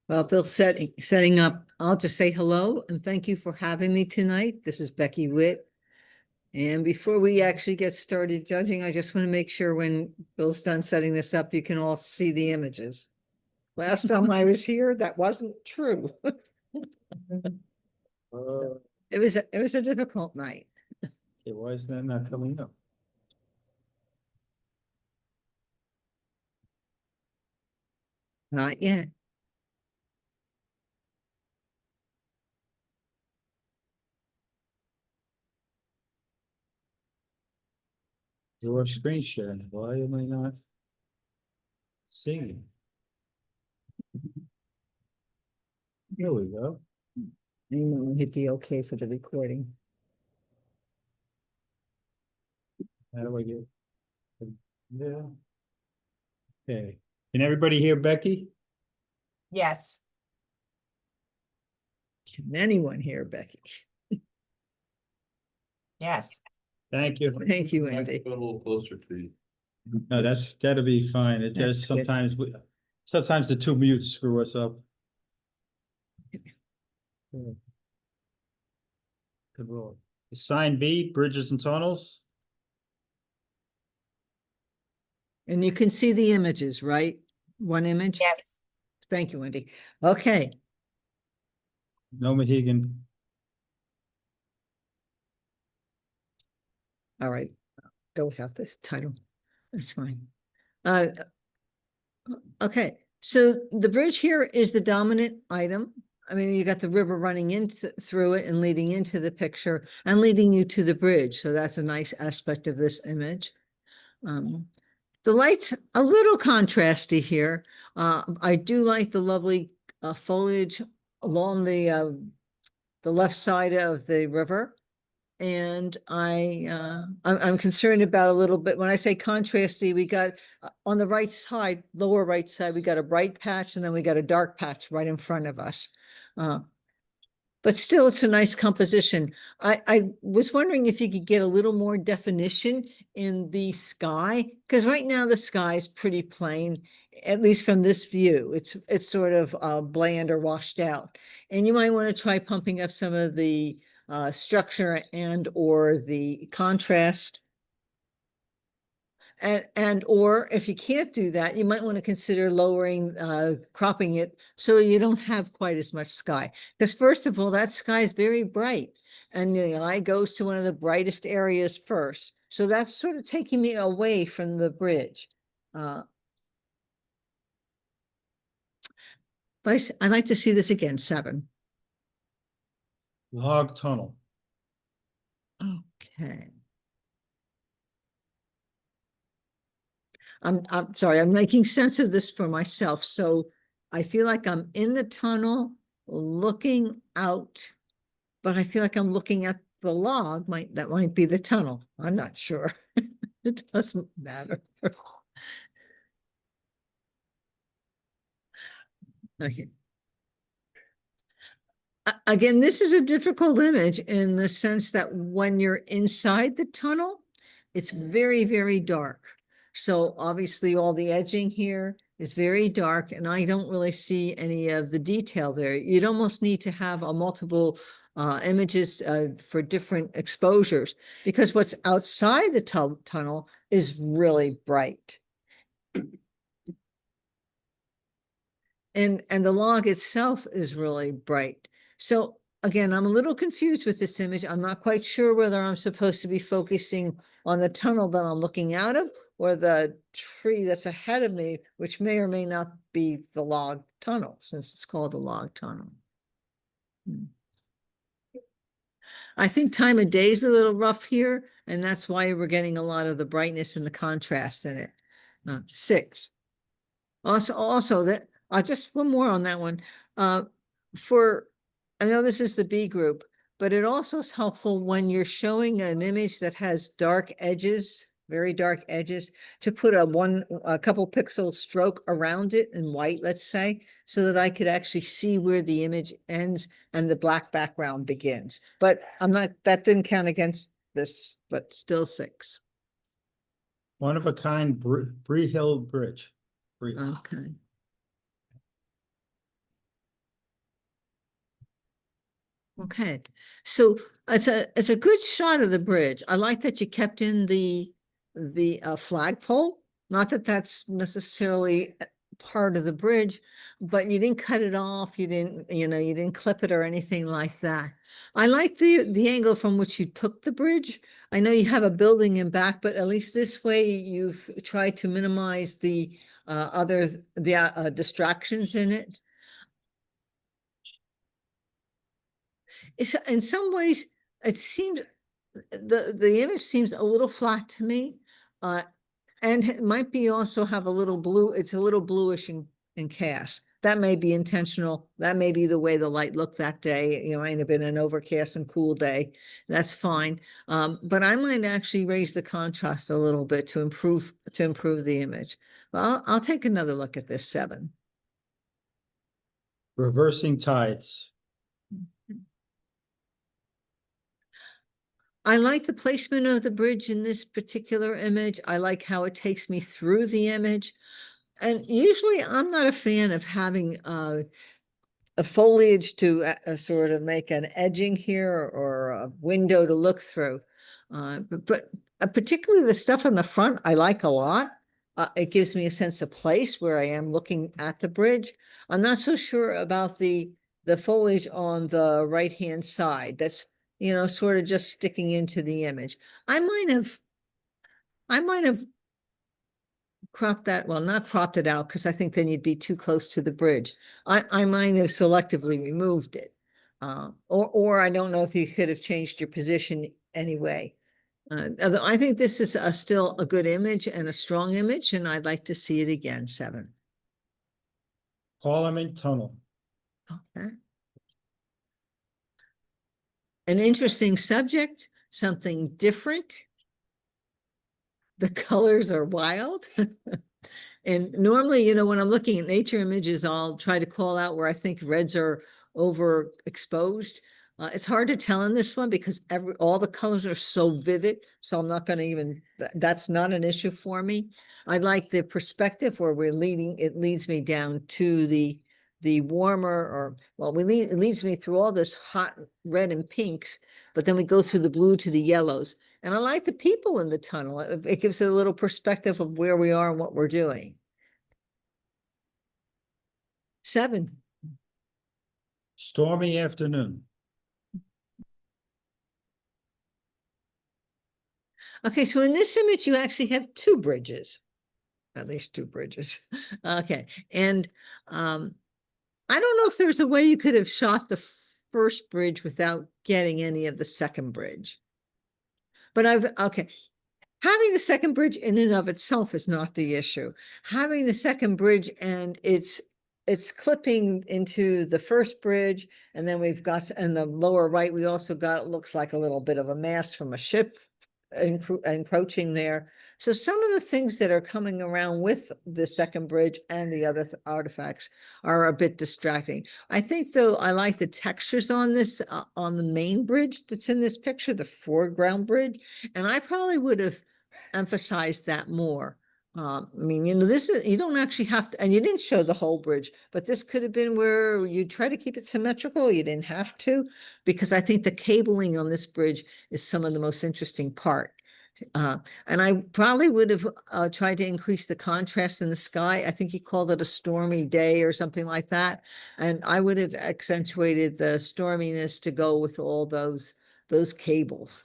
Well, Bill, setting up, I'll just say hello and thank you for having me tonight. This is Becky Witt. And before we actually get started judging, I just want to make sure when Bill's done setting this up, you can all see the images. Last time I was here, that wasn't true. It was a difficult night. Okay, why is that not coming up? Not yet. Your screen sharing, why am I not seeing? Here we go. And hit the OK for the recording. How do I get? Yeah. Okay, can everybody hear Becky? Yes. Can anyone hear Becky? Yes. Thank you. Thank you, Andy. A little closer to you. No, that'll be fine. It That's just good. sometimes the two mutes screw us up. Good roll. Sign B, bridges and tunnels. And you can see the images, right? One image? Yes. Thank you, Wendy. Okay. No Mohegan. All right. Go without this title. That's fine. Okay. So the bridge here is the dominant item. I mean, you got the river running into through it and leading into the picture and leading you to the bridge. So that's a nice aspect of this image. The light's a little contrasty here. I do like the lovely foliage along the left side of the river. And I'm concerned about a little bit, when I say contrasty, we got on the right side, lower right side, we got a bright patch and then we got a dark patch right in front of us. But still, it's a nice composition. I was wondering if you could get a little more definition in the sky, because right now the sky is pretty plain, at least from this view. It's sort of bland or washed out. And you might want to try pumping up some of the structure and or the contrast. And or if you can't do that, you might want to consider lowering, cropping it so you don't have quite as much sky. Because first of all, that sky is very bright and the eye goes to one of the brightest areas first. So that's sort of taking me away from the bridge. But I'd like to see this again, 7. Log tunnel. Okay. I'm sorry, I'm making sense of this for myself. So I feel like I'm in the tunnel looking out, but I feel like I'm looking at the log. That might be the tunnel. I'm not sure. It doesn't matter. Okay. Again, this is a difficult image in the sense that when you're inside the tunnel, it's very, very dark. So obviously all the edging here is very dark and I don't really see any of the detail there. You'd almost need to have a multiple images for different exposures, because what's outside the tunnel is really bright. And the log itself is really bright. So again, I'm a little confused with this image. I'm not quite sure whether I'm supposed to be focusing on the tunnel that I'm looking out of or the tree that's ahead of me, which may or may not be the log tunnel, since it's called the log tunnel. I think time of day is a little rough here, and that's why we're getting a lot of the brightness and the contrast in it. 6. Also that just one more on that one. I know this is the B group, but it also is helpful when you're showing an image that has dark edges, very dark edges, to put a couple pixel stroke around it in white, let's say, so that I could actually see where the image ends and the black background begins. But that didn't count against this, but still 6. One of a kind Bree Hill Bridge. Okay. Okay, so it's a good shot of the bridge. I like that you kept in the flagpole. Not that that's necessarily part of the bridge, but you didn't cut it off. You didn't, you didn't clip it or anything like that. I like the angle from which you took the bridge. I know you have a building in back, but at least this way you've tried to minimize the distractions in it. It's in some ways, it seems the image seems a little flat to me. And it might be also have a little blue, it's a little bluish in cast. That may be intentional. That may be the way the light looked that day. Might have been an overcast and cool day. That's fine. But I might actually raise the contrast a little bit to improve the image. Well, I'll take another look at this 7. Reversing tides. I like the placement of the bridge in this particular image. I like how it takes me through the image. And usually I'm not a fan of having a foliage to sort of make an edging here or a window to look through. But particularly the stuff in the front, I like a lot. It gives me a sense of place where I am looking at the bridge. I'm not so sure about the foliage on the right-hand side. That's, sort of just sticking into the image. I might have cropped that, well, not cropped it out, because I think then you'd be too close to the bridge. I might have selectively removed it. Or I don't know if you could have changed your position anyway. Although I think this is still a good image and a strong image, and I'd like to see it again, 7. Parliament Tunnel. Okay. An interesting subject, something different. The colors are wild. And normally, when I'm looking at nature images, I'll try to call out where I think reds are overexposed. It's hard to tell in this one because all the colors are so vivid. So I'm not going to even, that's not an issue for me. I like the perspective where it leads me down to the warmer, or, well, it leads me through all this hot red and pinks, but then we go through the blue to the yellows. And I like the people in the tunnel. It gives it a little perspective of where we are and what we're doing. 7. Stormy afternoon. Okay, so in this image, you actually have 2 bridges, at least 2 bridges. Okay, and I don't know if there's a way you could have shot the first bridge without getting any of the second bridge. But okay. Having the second bridge in and of itself is not the issue. Having the second bridge and it's clipping into the first bridge, and then we've got in the lower right, we also got, it looks like a little bit of a mast from a ship encroaching there. So some of the things that are coming around with the second bridge and the other artifacts are a bit distracting. I think, though, I like the textures on this, on the main bridge that's in this picture, the foreground bridge, and I probably would have emphasized that more. I mean, this is, you don't actually have to, and you didn't show the whole bridge, but this could have been where you try to keep it symmetrical. You didn't have to, because I think the cabling on this bridge is some of the most interesting part. And I probably would have tried to increase the contrast in the sky. I think he called it a stormy day or something like that. And I would have accentuated the storminess to go with all those cables.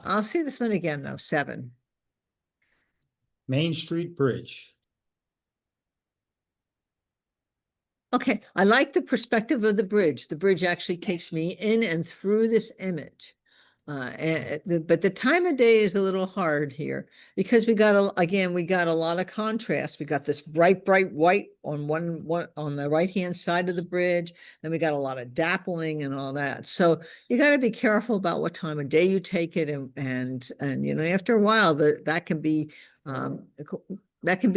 I'll see this one again, though, 7. Main Street Bridge. Okay, I like the perspective of the bridge. The bridge actually takes me in and through this image. But the time of day is a little hard here because we got a lot of contrast. We got this bright white on one on the right-hand side of the bridge. Then we got a lot of dappling and all that. So you got to be careful about what time of day you take it. And after a while that can be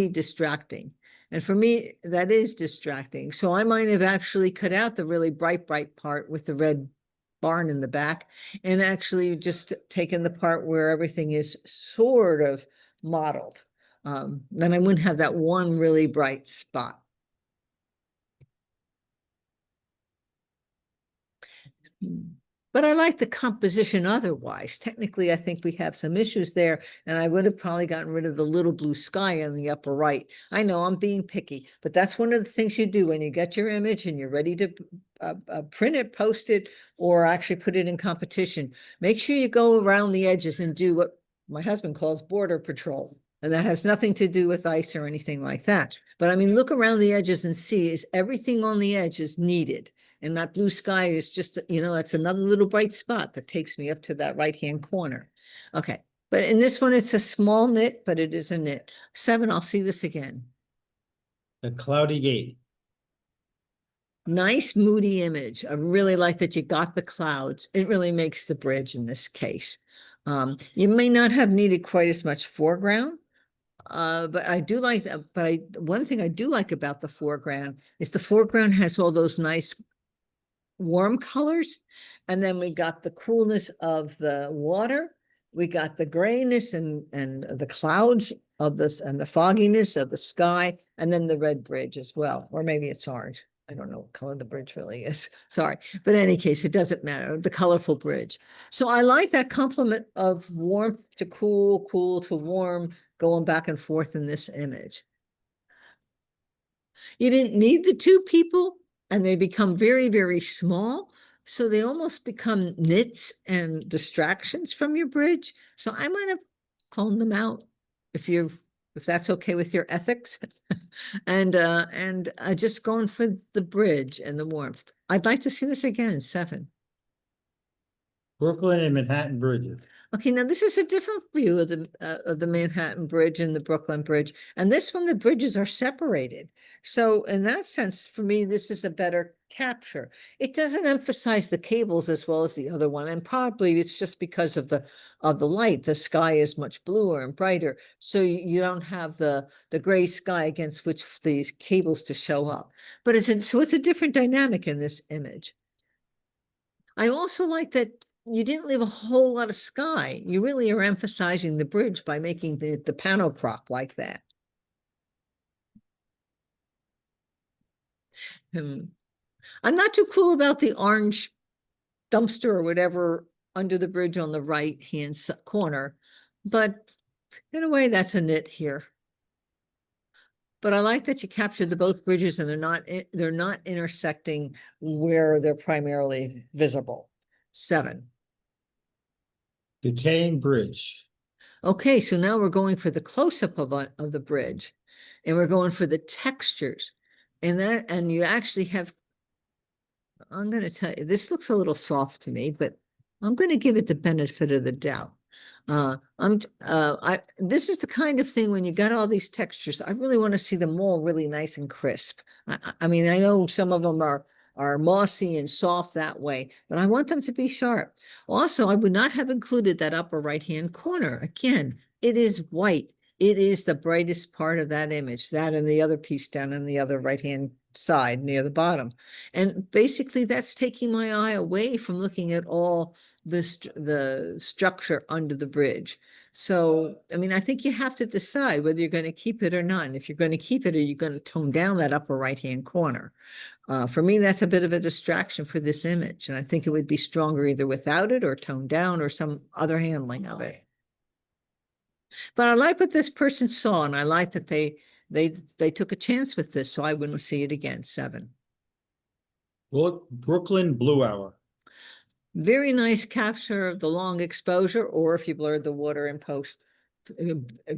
distracting. And for me, that is distracting. So I might have actually cut out the really bright part with the red barn in the back and actually just taken the part where everything is sort of modeled. Then I wouldn't have that one really bright spot. But I like the composition otherwise. Technically, I think we have some issues there, and I would have probably gotten rid of the little blue sky in the upper right. I know I'm being picky, but that's one of the things you do when you get your image and you're ready to print it, post it, or actually put it in competition. Make sure you go around the edges and do what my husband calls border patrol. And that has nothing to do with ice or anything like that. But I mean, look around the edges and see, is everything on the edge is needed? And that blue sky is just, that's another little bright spot that takes me up to that right-hand corner. Okay, but in this one, it's a small knit, but it is a knit. 7, I'll see this again. The cloudy gate. Nice moody image. I really like that you got the clouds. It really makes the bridge in this case. You may not have needed quite as much foreground, but I do like that. But one thing I do like about the foreground is the foreground has all those nice warm colors, and then we got the coolness of the water, we got the grayness and the clouds of this and the fogginess of the sky, and then the red bridge as well, or maybe it's orange. I don't know what color the bridge really is. Sorry, but in any case, it doesn't matter. The colorful bridge. So I like that complement of warmth to cool, cool to warm, going back and forth in this image. You didn't need the two people, and they become very, very small. So they almost become nits and distractions from your bridge. So I might have cloned them out if that's okay with your ethics. and just going for the bridge and the warmth. I'd like to see this again, 7. Brooklyn and Manhattan bridges. Okay, now this is a different view of the Manhattan Bridge and the Brooklyn Bridge. And this one, the bridges are separated. So in that sense, for me, this is a better capture. It doesn't emphasize the cables as well as the other one. And probably it's just because of the light. The sky is much bluer and brighter. So you don't have the gray sky against which these cables to show up. But so it's a different dynamic in this image. I also like that you didn't leave a whole lot of sky. You really are emphasizing the bridge by making the panel prop like that. I'm not too cool about the orange dumpster or whatever under the bridge on the right-hand corner, but in a way that's a nit here. But I like that you captured the both bridges and they're not intersecting where they're primarily visible. 7. Decaying bridge. Okay, so now we're going for the close-up of the bridge, and we're going for the textures. And you actually have, I'm going to tell you, this looks a little soft to me, but I'm going to give it the benefit of the doubt. This is the kind of thing when you got all these textures, I really want to see them all really nice and crisp. I mean, I know some of them are mossy and soft that way, but I want them to be sharp. Also, I would not have included that upper right-hand corner. Again, it is white. It is the brightest part of that image, that and the other piece down on the other right-hand side near the bottom. And basically that's taking my eye away from looking at all the structure under the bridge. So, I mean, I think you have to decide whether you're going to keep it or not. And if you're going to keep it, are you going to tone down that upper right-hand corner? For me, that's a bit of a distraction for this image. And I think it would be stronger either without it or toned down or some other handling of it. But I like what this person saw, and I like that they took a chance with this, so I wouldn't see it again. 7. Brooklyn Blue Hour. Very nice capture of the long exposure, or if you blurred the water in post,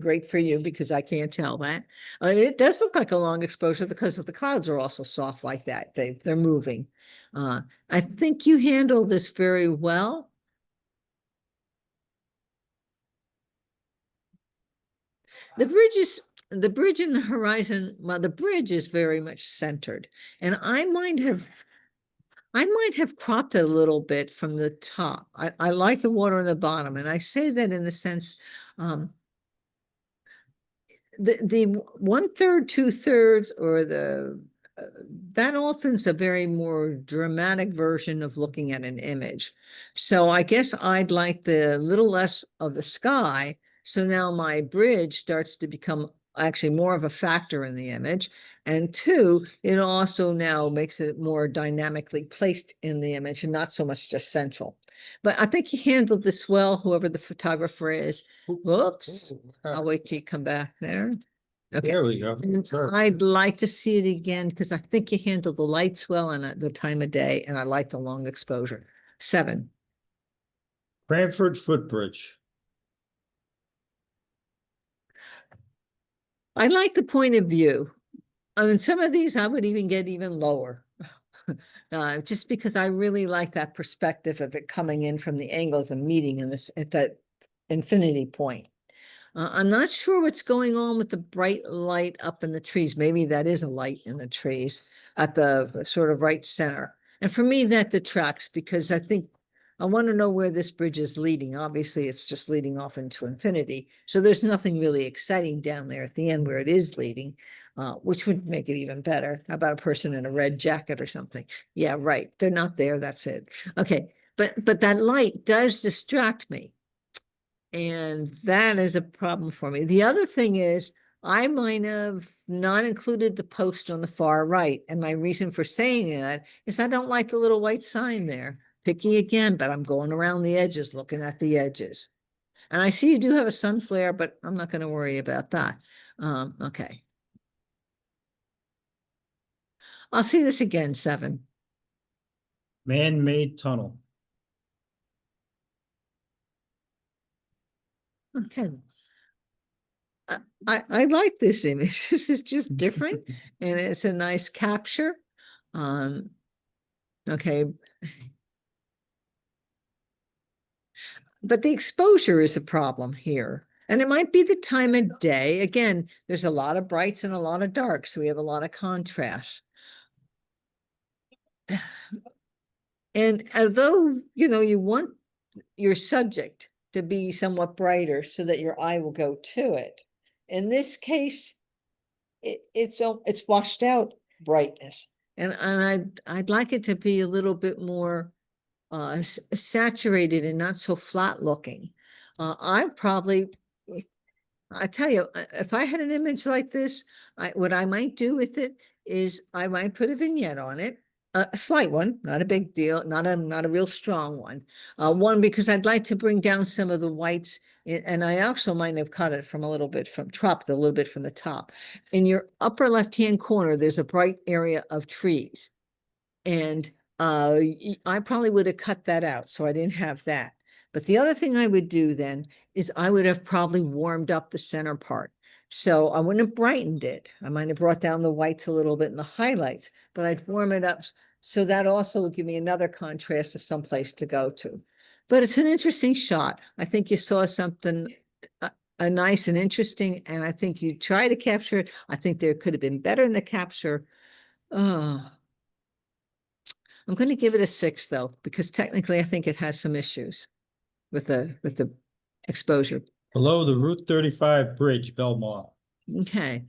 great for you because I can't tell that. It does look like a long exposure because of the clouds are also soft like that. They're moving. I think you handle this very well. The bridge in the horizon, well, the bridge is very much centered, and I might have cropped it a little bit from the top. I like the water on the bottom, and I say that in the sense, the 1/3, 2/3, or that often's a very more dramatic version of looking at an image. So I guess I'd like the little less of the sky. So now my bridge starts to become actually more of a factor in the image. And two, it also now makes it more dynamically placed in the image and not so much just central. But I think he handled this well, whoever the photographer is. Whoops. I'll wait till you come back there. Okay. There we go. And Sure. I'd like to see it again because I think you handled the lights well and the time of day, and I like the long exposure. 7. Cranford footbridge. I like the point of view. I mean, some of these I would even get even lower. Just because I really like that perspective of it coming in from the angles and meeting in this at that infinity point. I'm not sure what's going on with the bright light up in the trees. Maybe that is a light in the trees at the sort of right center. And for me, that detracts because I think I want to know where this bridge is leading. Obviously, it's just leading off into infinity. So there's nothing really exciting down there at the end where it is leading, which would make it even better. How about a person in a red jacket or something? Yeah, right. They're not there. That's it. Okay. But that light does distract me. And that is a problem for me. The other thing is I might have not included the post on the far right. And my reason for saying that is I don't like the little white sign there. Picky again, but I'm going around the edges, looking at the edges. And I see you do have a sun flare, but I'm not going to worry about that. Okay. I'll see this again, 7. Man-made tunnel. Okay. I like this image. This is just different and it's a nice capture. Okay. But the exposure is a problem here. And it might be the time of day. Again, there's a lot of brights and a lot of darks, so we have a lot of contrast. And although, you want your subject to be somewhat brighter so that your eye will go to it, in this case, it's washed out brightness. And I'd like it to be a little bit more saturated and not so flat looking. I tell you, if I had an image like this, what I might do with it is I might put a vignette on it, a slight one, not a big deal, not a real strong one. One, because I'd like to bring down some of the whites, and I also might have cut it from a little bit from the top. In your upper left-hand corner, there's a bright area of trees. And I probably would have cut that out, so I didn't have that. But the other thing I would do then is I would have probably warmed up the center part. So I wouldn't have brightened it. I might have brought down the whites a little bit and the highlights, but I'd warm it up. So that also would give me another contrast of some place to go to. But it's an interesting shot. I think you saw something a nice and interesting, and I think you try to capture it. I think there could have been better in the capture. Oh. I'm going to give it a 6 though, because technically I think it has some issues with the exposure. Below the Route 35 bridge, Belmont. Okay,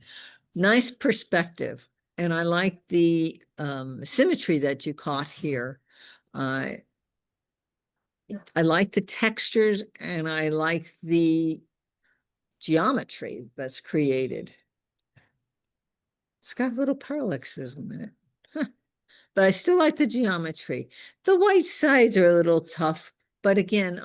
nice perspective. And I like the symmetry that you caught here. I like the textures and I like the geometry that's created. It's got a little paroxysm in it. But I still like the geometry. The white sides are a little tough, but again,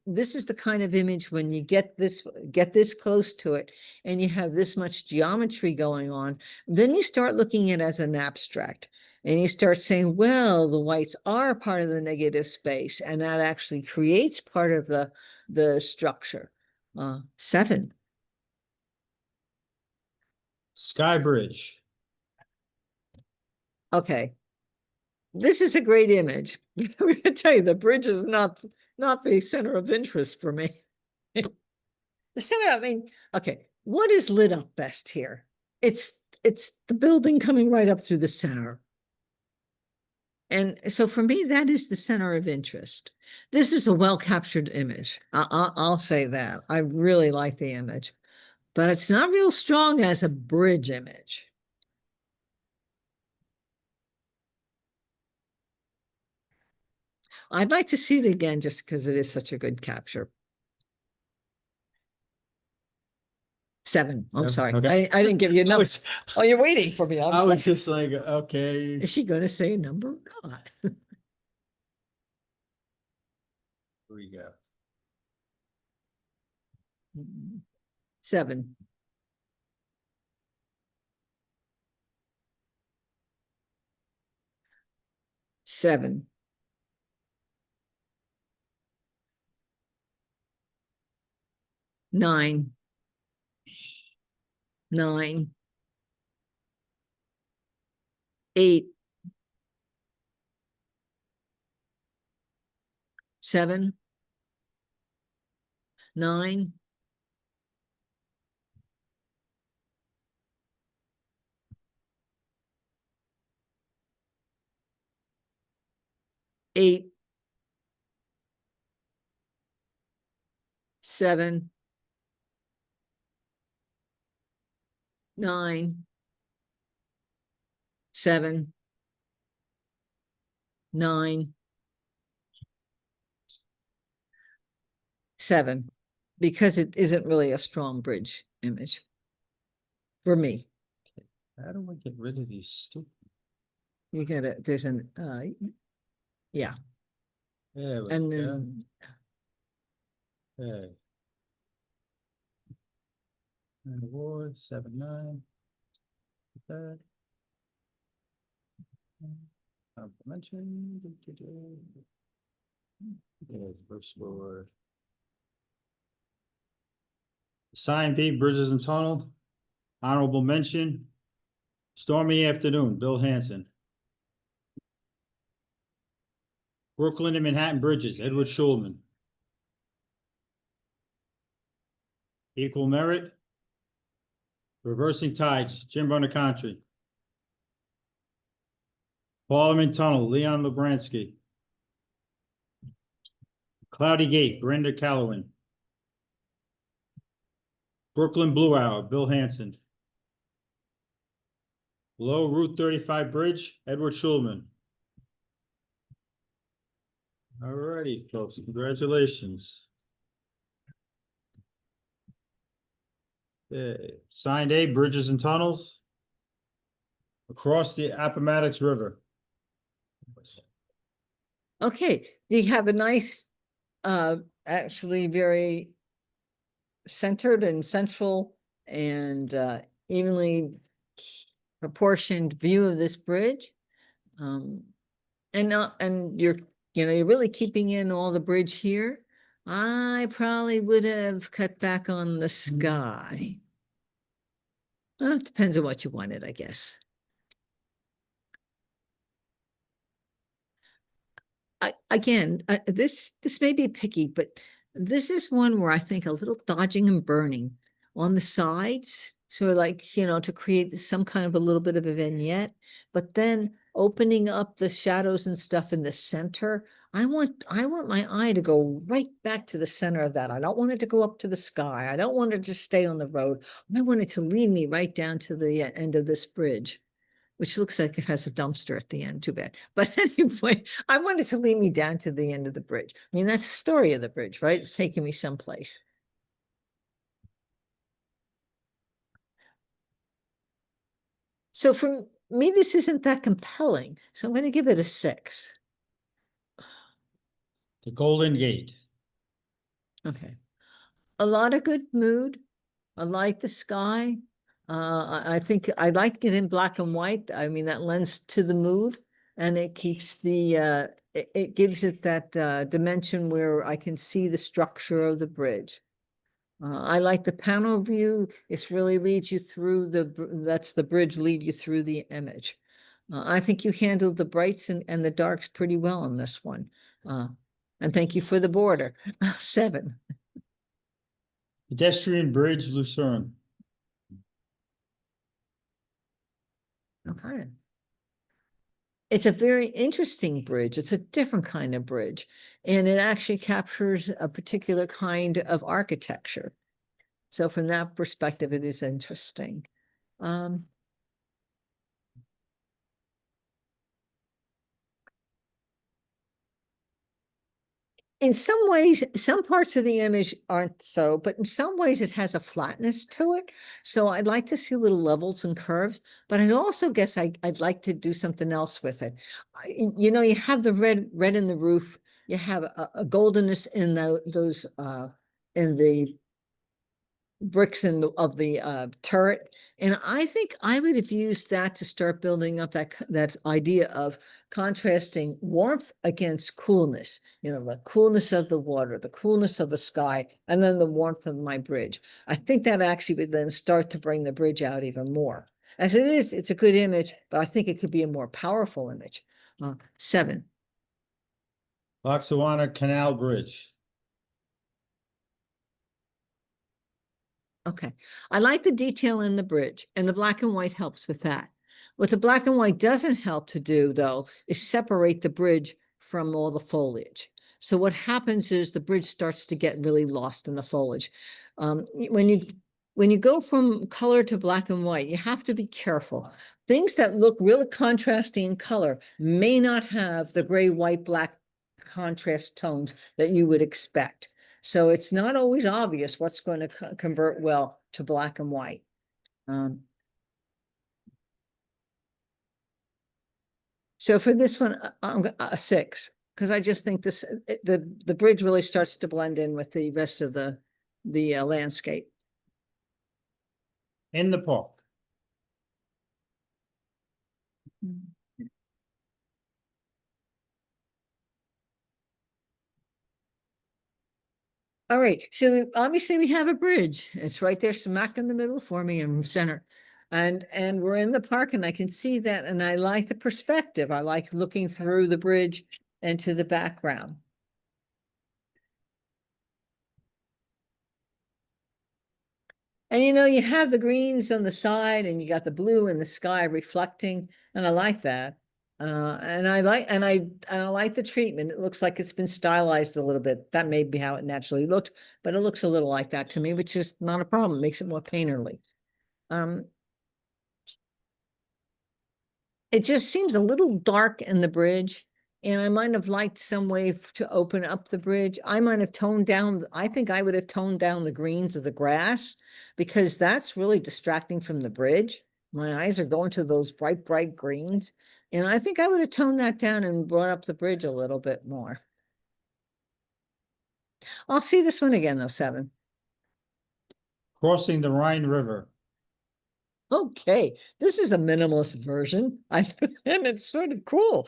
this is the kind of image when you get this close to it and you have this much geometry going on, then you start looking at it as an abstract and you start saying, well, the whites are part of the negative space and that actually creates part of the structure. 7. Sky Bridge. Okay. This is a great image. I'm going to tell you, the bridge is not the center of interest for me. The center, I mean, okay, what is lit up best here? It's the building coming right up through the center. And so for me, that is the center of interest. This is a well-captured image. I'll say that. I really like the image, but it's not real strong as a bridge image. I'd like to see it again just because it is such a good capture. 7. I'm 7, sorry. okay. I didn't give you a I number. was, Oh, you're waiting for me. I was just like, okay. Is she gonna say a number or not? Here we go. 7. 7. 9. 9. 8. 7. 9. 8. 7. 9. 7. 9. 7. Because it isn't really a strong bridge image for me. How do I get rid of these stupid? You gotta, there's an, yeah, There we and go. then, Okay. And award 7-9. That. Complimentary. There's first score. Sign B, Bridges and Tunnel. Honorable mention. Stormy Afternoon, Bill Hanson. Brooklyn and Manhattan Bridges, Edward Schulman. Equal Merit. Reversing Tides, Jim Country. Parliament Tunnel, Leon Lebransky. Cloudy Gate, Brenda Callowan. Brooklyn Blue Hour, Bill Hanson. Low Route 35 Bridge, Edward Schulman. All righty, folks, congratulations. Okay. Signed A, Bridges and Tunnels. Across the Appomattox River. okay, you have a nice, actually very centered and central and evenly proportioned view of this bridge. And not, and you're, you're really keeping in all the bridge here. I probably would have cut back on the sky. Well, it depends on what you wanted, I guess. Again, this may be picky, but this is one where I think a little dodging and burning on the sides. So like, to create some kind of a little bit of a vignette, but then opening up the shadows and stuff in the center. I want my eye to go right back to the center of that. I don't want it to go up to the sky. I don't want it to stay on the road. I want it to lead me right down to the end of this bridge, which looks like it has a dumpster at the end, too bad. But anyway, I wanted to lead me down to the end of the bridge. I mean, that's the story of the bridge, right? It's taking me someplace. So for me, this isn't that compelling. So I'm going to give it a 6. The Golden Gate. Okay. A lot of good mood. I like the sky. I think I like it in black and white. I mean, that lends to the mood, and it keeps the, it gives it that dimension where I can see the structure of the bridge. I like the panel view. It really leads you through that's the bridge lead you through the image. I think you handled the brights and the darks pretty well on this one. And thank you for the border. 7. Pedestrian Bridge, Lucerne. Okay. It's a very interesting bridge. It's a different kind of bridge, and it actually captures a particular kind of architecture. So from that perspective, it is interesting. In some ways, some parts of the image aren't so, but in some ways it has a flatness to it. So I'd like to see little levels and curves, but I'd also guess I'd like to do something else with it. You know, you have the red in the roof, you have a goldenness in those in the bricks of the turret. And I think I would have used that to start building up that idea of contrasting warmth against coolness, you know, the coolness of the water, the coolness of the sky, and then the warmth of my bridge. I think that actually would then start to bring the bridge out even more. As it is, it's a good image, but I think it could be a more powerful image. 7. Lackawanna Canal Bridge. Okay, I like the detail in the bridge, and the black and white helps with that. What the black and white doesn't help to do, though, is separate the bridge from all the foliage. So what happens is the bridge starts to get really lost in the foliage. When you go from color to black and white, you have to be careful. Things that look really contrasting in color may not have the gray, white, black contrast tones that you would expect. So it's not always obvious what's going to convert well to black and white. So for this one, I'm a 6, because I just think the bridge really starts to blend in with the rest of the landscape. In the park. All right, so obviously we have a bridge. It's right there smack in the middle for me in center. And we're in the park and I can see that, and I like the perspective. I like looking through the bridge into the background. And you know, you have the greens on the side and you got the blue in the sky reflecting, and I like that. And I like the treatment. It looks like it's been stylized a little bit. That may be how it naturally looked, but it looks a little like that to me, which is not a problem. It makes it more painterly. It just seems a little dark in the bridge, and I might have liked some way to open up the bridge. I might have toned down, I think I would have toned down the greens of the grass, because that's really distracting from the bridge. My eyes are going to those bright, bright greens. And I think I would have toned that down and brought up the bridge a little bit more. I'll see this one again, though, 7. Crossing the Rhine River. Okay, this is a minimalist version, and it's sort of cool.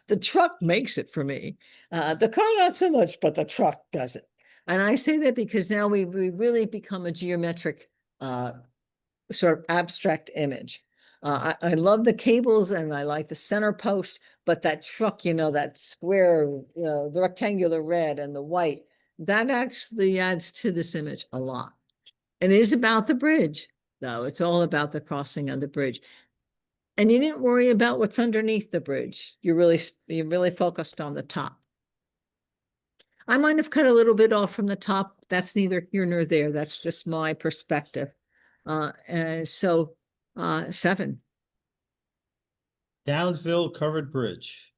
The truck makes it for me. The car, not so much, but the truck does it. And I say that because now we really become a geometric, sort of abstract image. I love the cables and I like the center post, but that truck, you know, that square, the rectangular red and the white, that actually adds to this image a lot. And it is about the bridge. No, it's all about the crossing of the bridge. And you didn't worry about what's underneath the bridge. You're really focused on the top. I might have cut a little bit off from the top. That's neither here nor there. That's just my perspective. And so 7. Downsville Covered Bridge.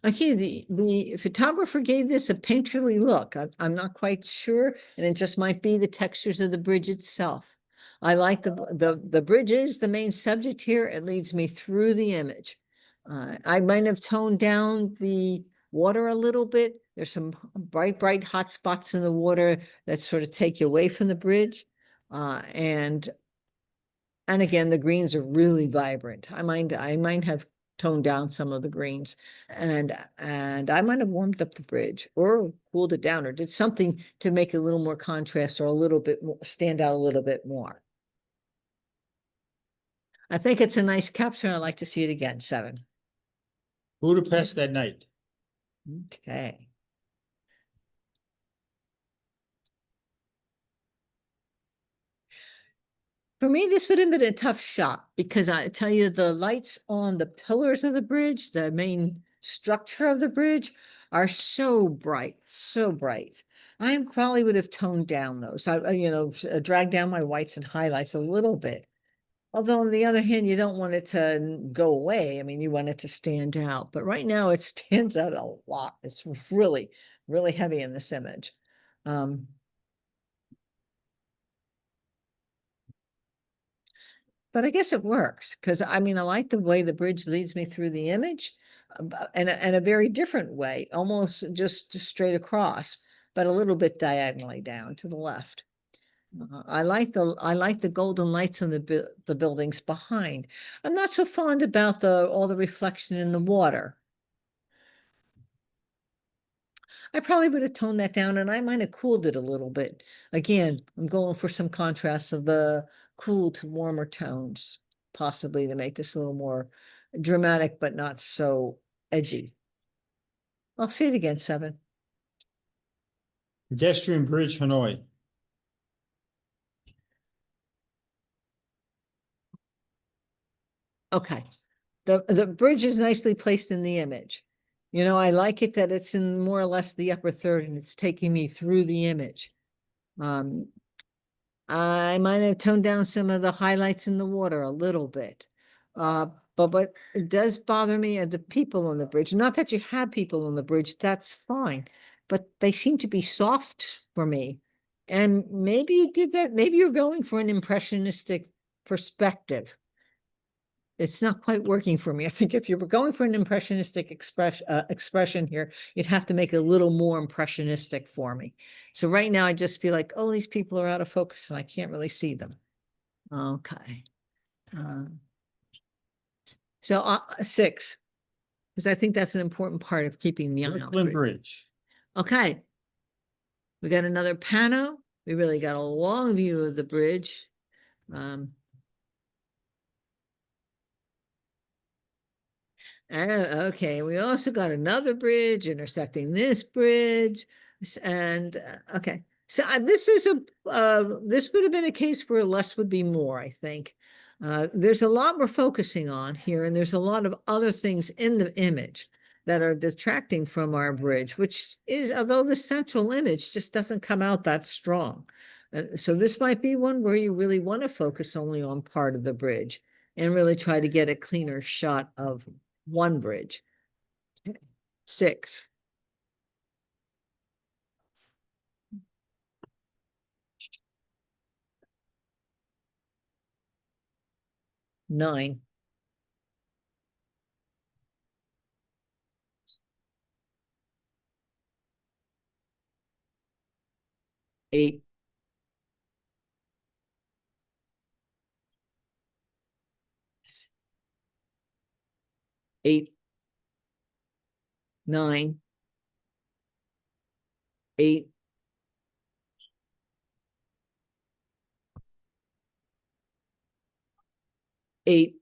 Okay, the photographer gave this a painterly look. I'm not quite sure, and it just might be the textures of the bridge itself. I like the bridge is the main subject here. It leads me through the image. I might have toned down the water a little bit. There's some bright hot spots in the water that sort of take you away from the bridge. And again, the greens are really vibrant. I might have toned down some of the greens, and I might have warmed up the bridge or cooled it down or did something to make it a little more contrast or a little bit more, stand out a little bit more. I think it's a nice capture, and I'd like to see it again. 7. Budapest at night. Okay. For me, this would have been a tough shot because I tell you, the lights on the pillars of the bridge, the main structure of the bridge, are so bright, so bright. I probably would have toned down those. I dragged down my whites and highlights a little bit. Although on the other hand, you don't want it to go away. I mean, you want it to stand out, but right now it stands out a lot. It's really, really heavy in this image. But I guess it works because I mean, I like the way the bridge leads me through the image and a very different way, almost just straight across, but a little bit diagonally down to the left. I like the golden lights on the buildings behind. I'm not so fond about all the reflection in the water. I probably would have toned that down and I might have cooled it a little bit. Again, I'm going for some contrast of the cool to warmer tones, possibly to make this a little more dramatic, but not so edgy. I'll say it again, 7. Pedestrian bridge, Hanoi. Okay. The bridge is nicely placed in the image. You know, I like it that it's in more or less the upper third and it's taking me through the image. I might have toned down some of the highlights in the water a little bit. But it does bother me are the people on the bridge. Not that you have people on the bridge, that's fine. But they seem to be soft for me. And maybe you did that. Maybe you're going for an impressionistic perspective. It's not quite working for me. I think if you were going for an impressionistic expression here, you'd have to make it a little more impressionistic for me. So right now I just feel like, oh, these people are out of focus and I can't really see them. Okay. So 6, because I think that's an important part of keeping the eye on the Brooklyn bridge. Bridge. Okay. We got another pano. We really got a long view of the bridge. Okay, we also got another bridge intersecting this bridge. And okay, so this is this would have been a case where less would be more, I think. There's a lot we're focusing on here, and there's a lot of other things in the image that are detracting from our bridge, which is, although the central image just doesn't come out that strong. So this might be one where you really want to focus only on part of the bridge and really try to get a cleaner shot of one bridge. 6. Nine. 8. 8. 9. 8. 8.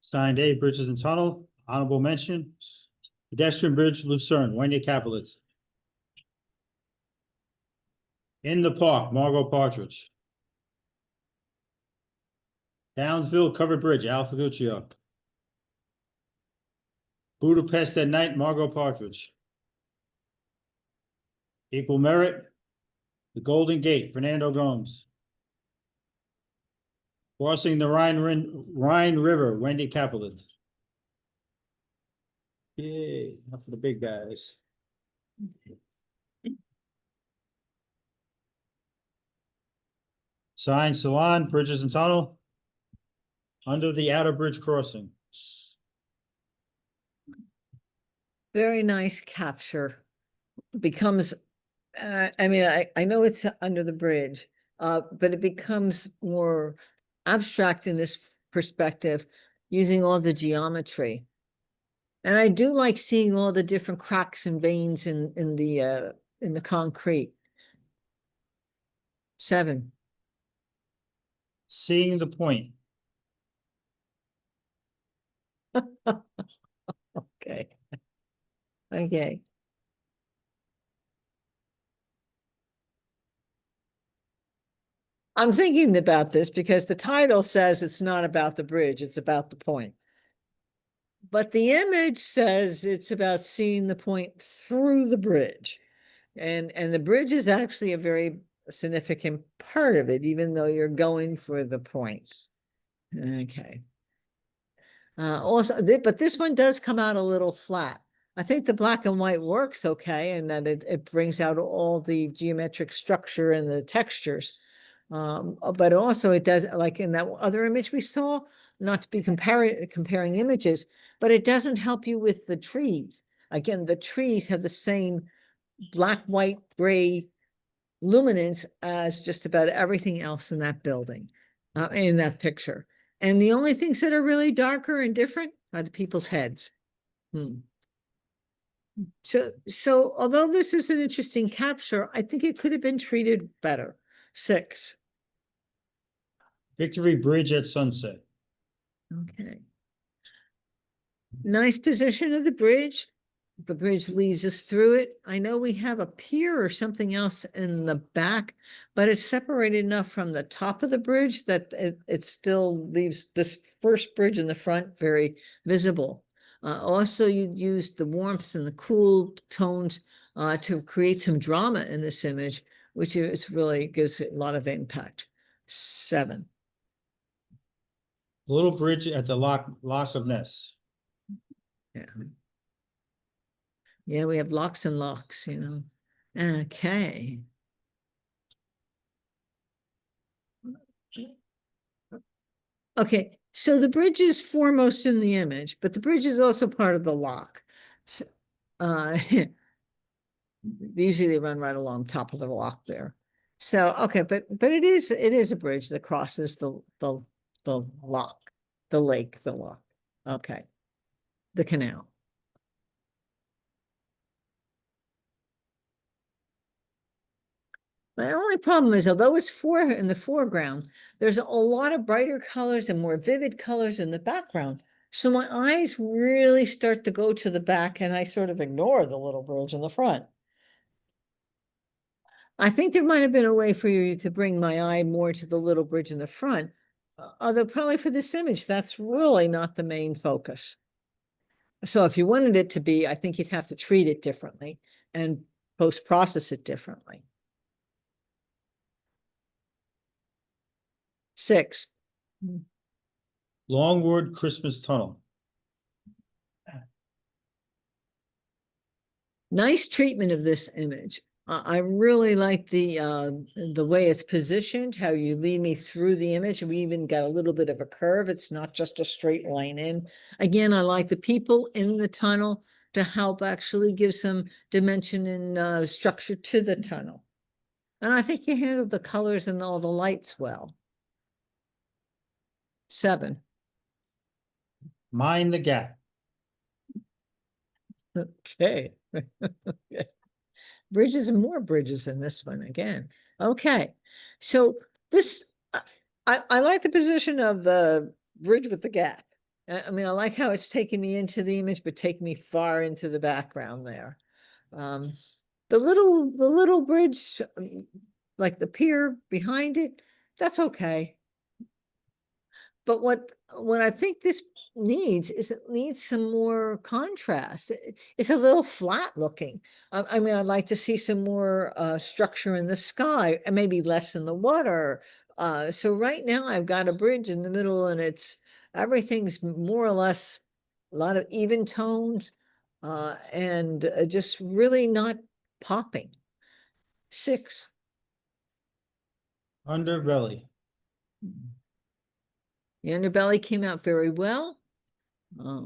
Signed A, Bridges and Tunnel, honorable mention. Pedestrian bridge, Lucerne, Wendy Capelitz. In the Park, Margot Partridge. Downsville Covered Bridge, Al Fiducio. Budapest at Night, Margot Partridge. Equal Merit, the Golden Gate, Fernando Gomes. Crossing the Rhine River, Wendy Capelitz. Yay, not for the big guys. Sign Salon, Bridges and Tunnel. Under the Outer Bridge Crossing. Very nice capture. Becomes, I mean, I know it's under the bridge, but it becomes more abstract in this perspective using all the geometry. And I do like seeing all the different cracks and veins in the concrete. 7. Seeing the Point. Okay. Okay. I'm thinking about this because the title says it's not about the bridge, it's about the point. But the image says it's about seeing the point through the bridge. And the bridge is actually a very significant part of it, even though you're going for the point. Okay. Also, but this one does come out a little flat. I think the black and white works okay, and that it brings out all the geometric structure and the textures. But also it does, like in that other image we saw, not to be comparing images, but it doesn't help you with the trees. Again, the trees have the same black, white, gray luminance as just about everything else in that building, in that picture. And the only things that are really darker and different are the people's heads. So although this is an interesting capture, I think it could have been treated better. 6. Victory Bridge at sunset. Okay. Nice position of the bridge. The bridge leads us through it. I know we have a pier or something else in the back, but it's separated enough from the top of the bridge that it still leaves this first bridge in the front very visible. Also, you used the warmth and the cool tones to create some drama in this image, which is really gives it a lot of impact. 7. Little bridge at the lock of Ness. Yeah. Yeah, we have locks and locks, you know. Okay. Okay, so the bridge is foremost in the image, but the bridge is also part of the lock. So, usually they run right along top of the lock there. So, okay, but it is a bridge that crosses the lock, the lake, the lock. Okay, the canal. My only problem is, although it's in the foreground, there's a lot of brighter colors and more vivid colors in the background. So my eyes really start to go to the back and I sort of ignore the little bridge in the front. I think there might have been a way for you to bring my eye more to the little bridge in the front, although probably for this image, that's really not the main focus. So if you wanted it to be, I think you'd have to treat it differently and post-process it differently. 6. Longwood Christmas Tunnel. Nice treatment of this image. I really like the way it's positioned, how you lead me through the image. We even got a little bit of a curve. It's not just a straight line in. Again, I like the people in the tunnel to help actually give some dimension and structure to the tunnel. And I think you handled the colors and all the lights well. 7. Mind the Gap. Okay. Bridges and more bridges in this one again. Okay. So this, I like the position of the bridge with the gap. I mean, I like how it's taking me into the image, but take me far into the background there. The little bridge, like the pier behind it, that's okay. But what I think this needs is it needs some more contrast. It's a little flat looking. I mean, I'd like to see some more structure in the sky and maybe less in the water. So right now I've got a bridge in the middle and everything's more or less a lot of even tones and just really not popping. 6. Underbelly. The underbelly came out very well. I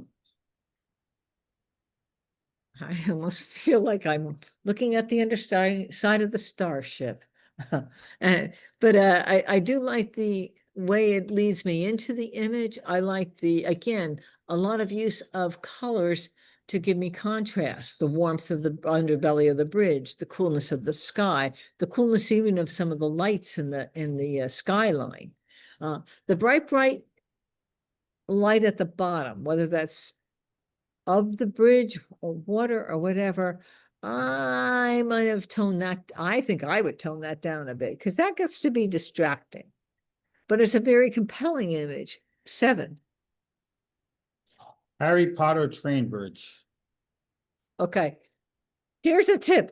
almost feel like I'm looking at the underside of the starship. But I do like the way it leads me into the image. I like again, a lot of use of colors to give me contrast, the warmth of the underbelly of the bridge, the coolness of the sky, the coolness even of some of the lights in the skyline. The bright light at the bottom, whether that's of the bridge or water or whatever, I might have toned that, I think I would tone that down a bit, because that gets to be distracting. But it's a very compelling image. 7. Harry Potter train bridge. Okay. Here's a tip.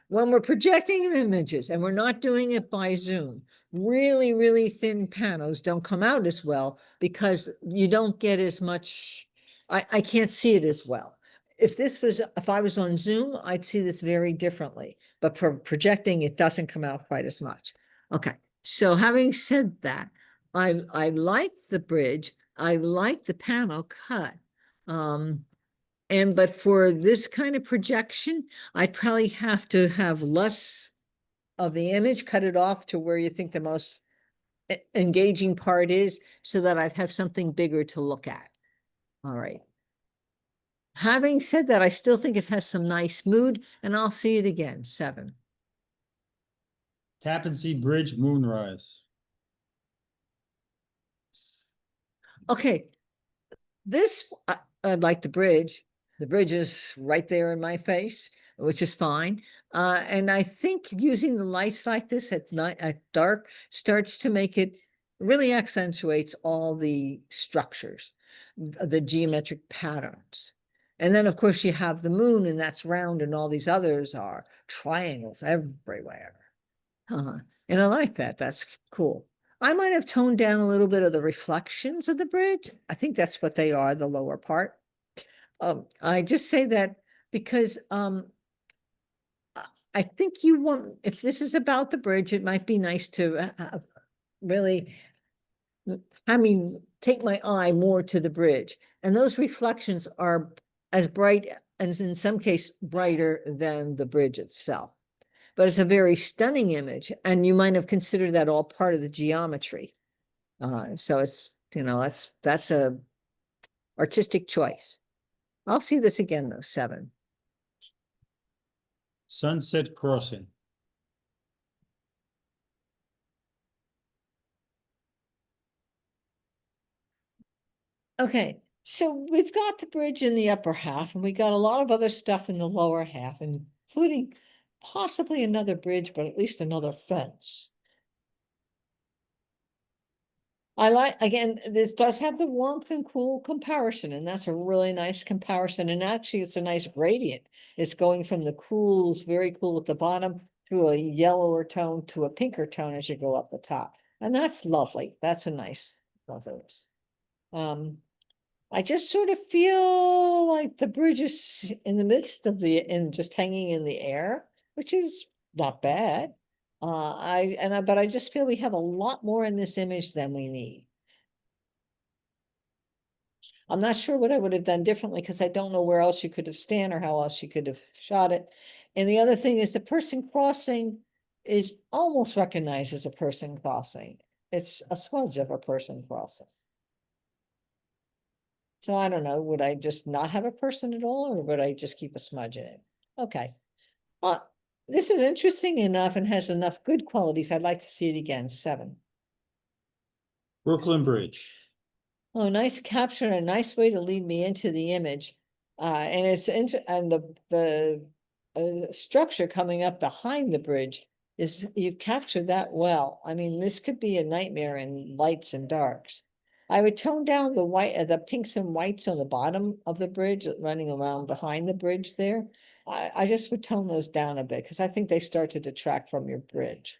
When we're projecting images and we're not doing it by Zoom, really, really thin panels don't come out as well because you don't get as much, I can't see it as well. If I was on Zoom, I'd see this very differently, but for projecting, it doesn't come out quite as much. Okay, so having said that, I like the bridge, I like the panel cut. But for this kind of projection, I'd probably have to have less of the image, cut it off to where you think the most engaging part is, so that I'd have something bigger to look at. All right. Having said that, I still think it has some nice mood, and I'll see it again. 7. Tappan Zee Bridge moonrise. Okay. This, I like the bridge. The bridge is right there in my face, which is fine. And I think using the lights like this at night, at dark, starts to make it, really accentuates all the structures, the geometric patterns. And then, of course, you have the moon, and that's round, and all these others are triangles everywhere. And I like that. That's cool. I might have toned down a little bit of the reflections of the bridge. I think that's what they are, the lower part. I just say that because I think you want, if this is about the bridge, it might be nice to really have me take my eye more to the bridge. And those reflections are as bright, and in some case brighter than the bridge itself. But it's a very stunning image, and you might have considered that all part of the geometry. So it's, that's a artistic choice. I'll see this again though. 7. Sunset Crossing. Okay, so we've got the bridge in the upper half, and we got a lot of other stuff in the lower half, including possibly another bridge, but at least another fence. I like, again, this does have the warmth and cool comparison, and that's a really nice comparison. And actually, it's a nice gradient. It's going from the cools, very cool at the bottom, to a yellower tone to a pinker tone as you go up the top. And that's lovely. That's a nice, love those. I just sort of feel like the bridge is in the midst of and just hanging in the air, which is not bad. But I just feel we have a lot more in this image than we need. I'm not sure what I would have done differently, because I don't know where else you could have stand or how else you could have shot it. And the other thing is the person crossing is almost recognized as a person crossing. It's a smudge of a person crossing. So I don't know, would I just not have a person at all, or would I just keep a smudge in it? Okay. This is interesting enough and has enough good qualities. I'd like to see it again. 7. Brooklyn Bridge. Oh, nice capture and a nice way to lead me into the image. And it's and the structure coming up behind the bridge is, you've captured that well. I mean, this could be a nightmare in lights and darks. I would tone down the white, the pinks and whites on the bottom of the bridge, running around behind the bridge there. I just would tone those down a bit, because I think they start to detract from your bridge.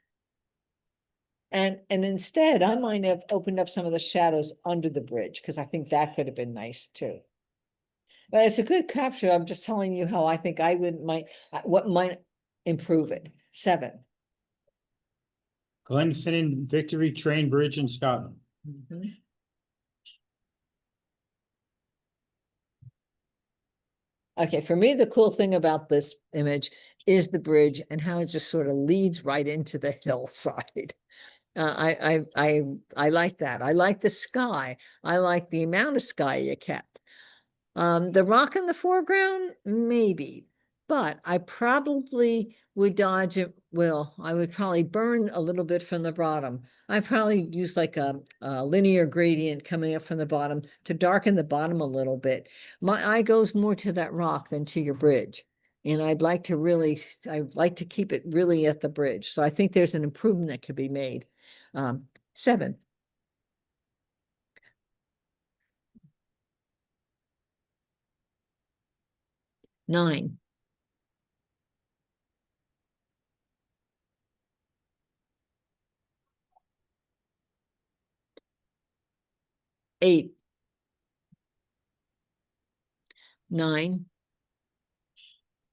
And instead, I might have opened up some of the shadows under the bridge, because I think that could have been nice too. But it's a good capture. I'm just telling you how I think I would what might improve it. 7. Glenfinnan Victory Train Bridge in Scotland. Mhm. Okay, for me, the cool thing about this image is the bridge and how it just sort of leads right into the hillside. I like that. I like the sky. I like the amount of sky you kept. The rock in the foreground, maybe, but I probably would dodge it. Well, I would probably burn a little bit from the bottom. I probably use like a linear gradient coming up from the bottom to darken the bottom a little bit. My eye goes more to that rock than to your bridge. And I'd like to keep it really at the bridge. So I think there's an improvement that could be made. 7. 9. 8. 9.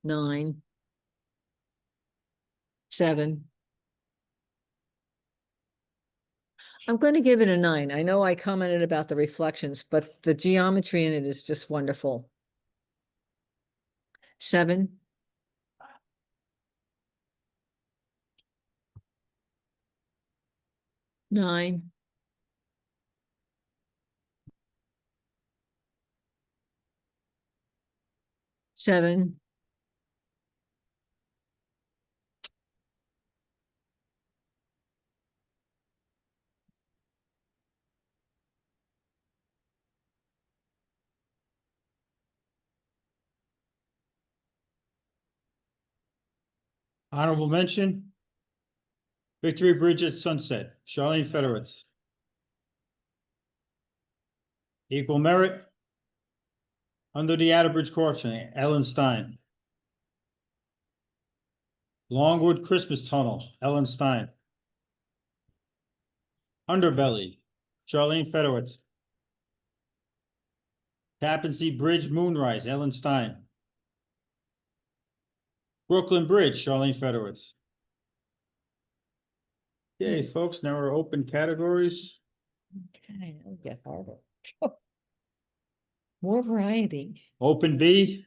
9. 7. I'm going to give it a 9. I know I commented about the reflections, but the geometry in it is just wonderful. 7. 9. 7. 8. Honorable mention. Victory Bridge at Sunset, Charlene Federowitz. Equal merit. Under the Atterbridge Crossing, Ellen Stein. Longwood Christmas Tunnel, Ellen Stein. Underbelly, Charlene Federowitz. Tappan Zee Bridge Moonrise, Ellen Stein. Brooklyn Bridge, Charlene Federowitz. Okay, folks, now we're open categories. Okay, that'll get harder. More variety. Open B,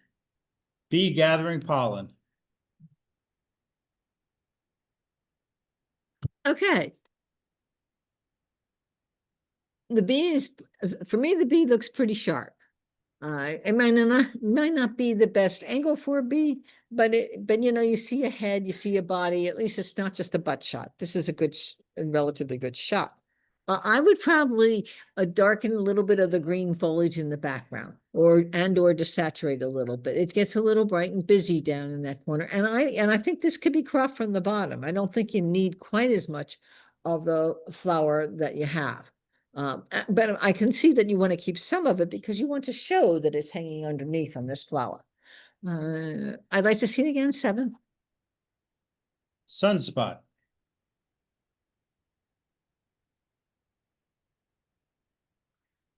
bee gathering pollen. Okay. The bee is, for me, the bee looks pretty sharp. It might not be the best angle for a bee, but you see a head, you see a body. At least it's not just a butt shot. This is a relatively good shot. I would probably darken a little bit of the green foliage in the background, or desaturate a little bit. It gets a little bright and busy down in that corner, and I think this could be cropped from the bottom. I don't think you need quite as much of the flower that you have. But I can see that you want to keep some of it because you want to show that it's hanging underneath on this flower. I'd like to see it again, 7. Sunspot.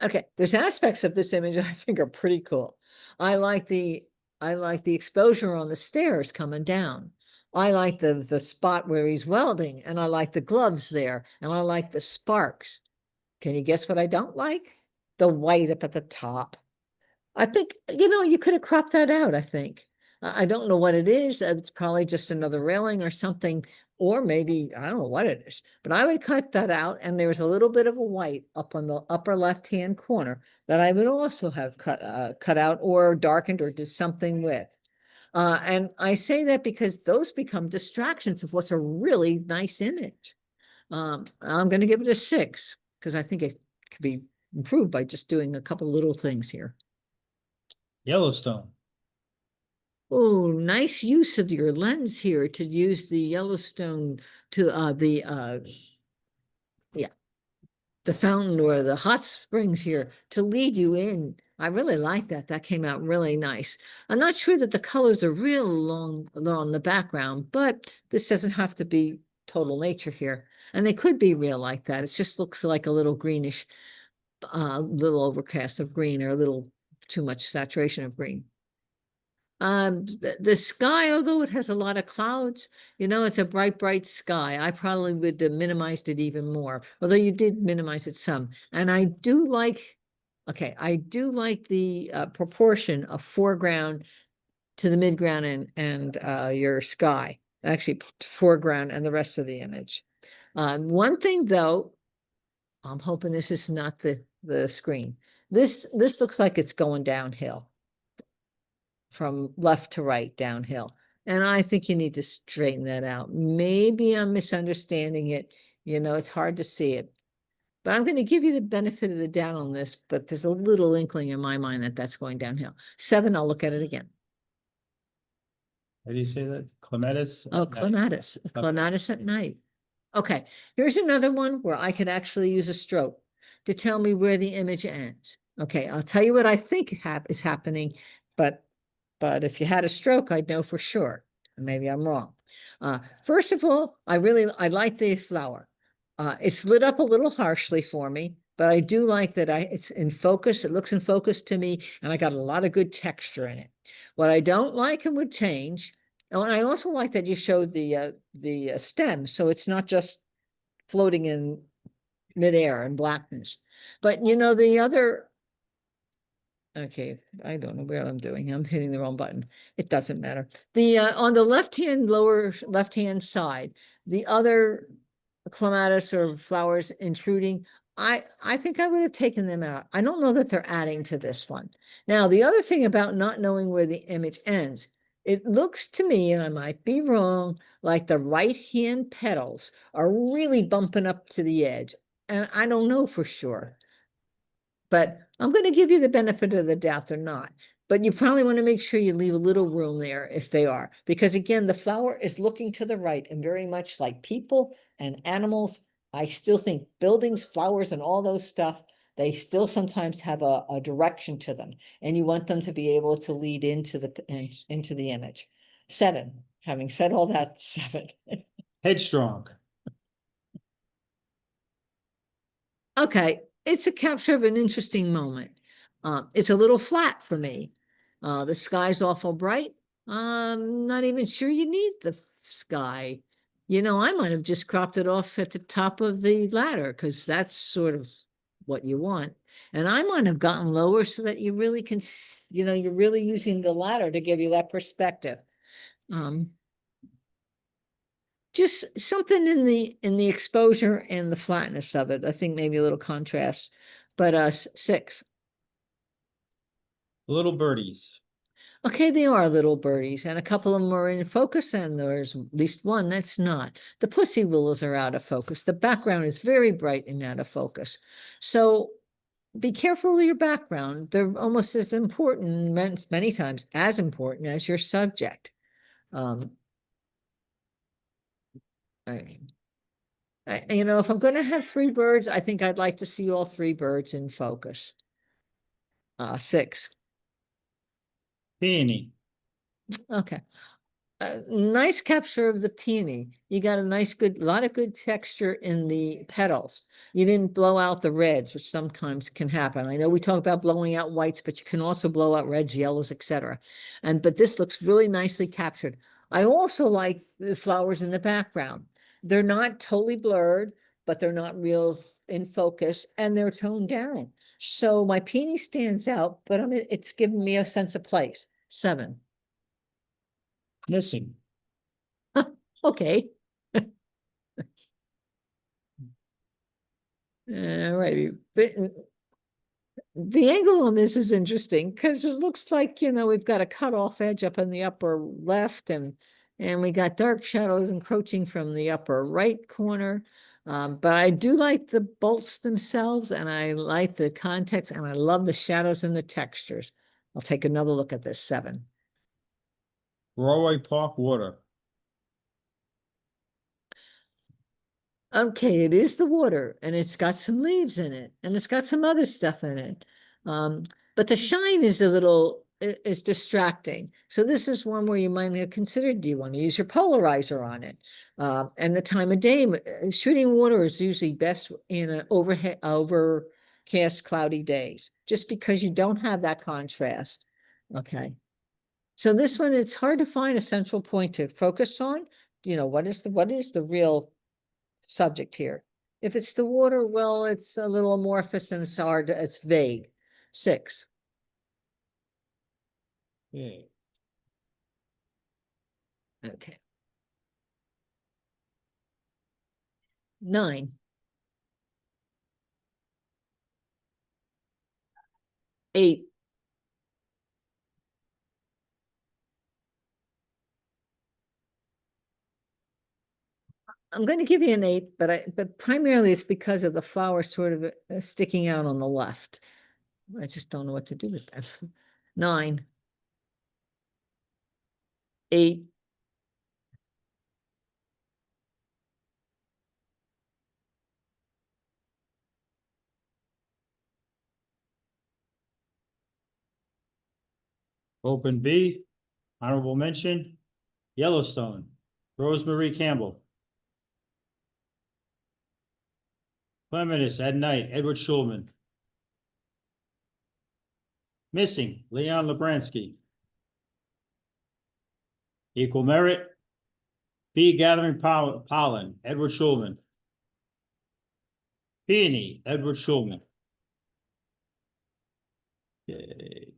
Okay, there's aspects of this image that I think are pretty cool. I like the exposure on the stairs coming down. I like the spot where he's welding, and I like the gloves there, and I like the sparks. Can you guess what I don't like? The white up at the top. I think, you could have cropped that out, I think. I don't know what it is. It's probably just another railing or something, or maybe, I don't know what it is, but I would cut that out. And there was a little bit of a white up on the upper left-hand corner that I would also have cut out or darkened or did something with. And I say that because those become distractions of what's a really nice image. I'm going to give it a 6 because I think it could be improved by just doing a couple little things here. Yellowstone. Oh, nice use of your lens here to use the Yellowstone to the fountain or the hot springs here to lead you in. I really like that. That came out really nice. I'm not sure that the colors are real long on the background, but this doesn't have to be total nature here. And they could be real like that. It just looks like a little greenish, little overcast of green, or a little too much saturation of green. The sky, although it has a lot of clouds, it's a bright sky. I probably would have minimized it even more, although you did minimize it some. And I do like the proportion of foreground to the midground and your sky, actually foreground and the rest of the image. One thing though, I'm hoping this is not the screen. This looks like it's going downhill. From left to right downhill. And I think you need to straighten that out. Maybe I'm misunderstanding it. It's hard to see it. But I'm going to give you the benefit of the doubt on this, but there's a little inkling in my mind that that's going downhill. 7, I'll look at it again. How do you say that? Clematis? Oh, clematis, clematis at night. Okay, here's another one where I could actually use a stroke to tell me where the image ends. Okay, I'll tell you what I think is happening, but if you had a stroke, I'd know for sure. Maybe I'm wrong. First of all, I like the flower. It's lit up a little harshly for me, but I do like that it's in focus. It looks in focus to me, and I got a lot of good texture in it. What I don't like and would change, and I also like that you showed the stem, so it's not just floating in midair and blackness. But you know, the other, okay, I don't know where I'm doing. I'm hitting the wrong button. It doesn't matter. The on the lower left-hand side, the other clematis or flowers intruding, I think I would have taken them out. I don't know that they're adding to this one. Now, the other thing about not knowing where the image ends, it looks to me, and I might be wrong, like the right-hand petals are really bumping up to the edge. And I don't know for sure. But I'm going to give you the benefit of the doubt they're not. But you probably want to make sure you leave a little room there if they are. Because again, the flower is looking to the right, and very much like people and animals, I still think buildings, flowers, and all those stuff, they still sometimes have a direction to them. And you want them to be able to lead into the image. 7. Having said all that, 7. Headstrong. Okay, it's a capture of an interesting moment. It's a little flat for me. The sky's awful bright. I'm not even sure you need the sky. You know, I might have just cropped it off at the top of the ladder because that's sort of what you want. And I might have gotten lower so that you really can, you know, you're really using the ladder to give you that perspective. Just something in the exposure and the flatness of it. I think maybe a little contrast, but 6. Little birdies. Okay, they are little birdies, and a couple of them are in focus, and there's at least one that's not. The pussy willows are out of focus. The background is very bright and out of focus. So be careful of your background. They're almost as important, many times as important as your subject. You know, if I'm going to have 3 birds, I think I'd like to see all 3 birds in focus. 6. Peony. Okay. Nice capture of the peony. You got a lot of good texture in the petals. You didn't blow out the reds, which sometimes can happen. I know we talk about blowing out whites, but you can also blow out reds, yellows, etc. But this looks really nicely captured. I also like the flowers in the background. They're not totally blurred, but they're not real in focus, and they're toned down. So my peony stands out, but I mean, it's giving me a sense of place. 7. Missing. Okay. All righty. The angle on this is interesting because it looks like, you know, we've got a cut off edge up in the upper left, and we got dark shadows encroaching from the upper right corner. But I do like the bolts themselves, and I like the context, and I love the shadows and the textures. I'll take another look at this. 7. Broadway Park water. Okay, it is the water, and it's got some leaves in it, and it's got some other stuff in it. But the shine is is distracting. So this is one where you might have considered, do you want to use your polarizer on it? And the time of day, shooting water is usually best in an overcast, cloudy days, just because you don't have that contrast. Okay. So this one, it's hard to find a central point to focus on. You know, what is the real subject here? If it's the water, well, it's a little amorphous and it's hard, it's vague. 6. Yeah. Okay. 9. 8. I'm going to give you an 8, but primarily it's because of the flower sort of sticking out on the left. I just don't know what to do with that. 9. 8. Open B, honorable mention, Yellowstone, Rosemary Campbell. Clematis at Night, Edward Schulman. Missing, Leon Lebransky. Equal Merit, Bee Gathering Pollen, Edward Schulman. Peony, Edward Schulman. Okay.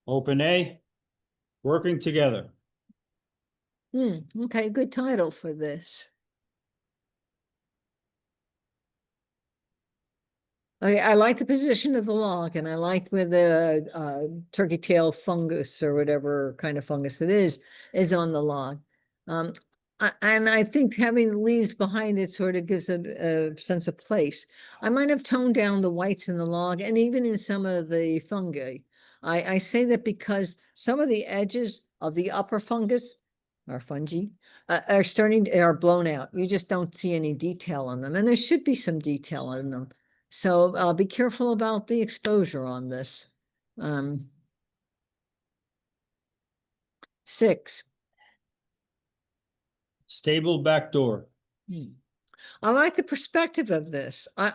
Open A, Working Together. Okay, good title for this. I like the position of the log, and I like where the turkey tail fungus or whatever kind of fungus it is on the log. And I think having the leaves behind it sort of gives a sense of place. I might have toned down the whites in the log and even in some of the fungi. I say that because some of the edges of the upper fungus or fungi are blown out. You just don't see any detail on them, and there should be some detail on them. So be careful about the exposure on this. 6. Stable back door. I like the perspective of this. I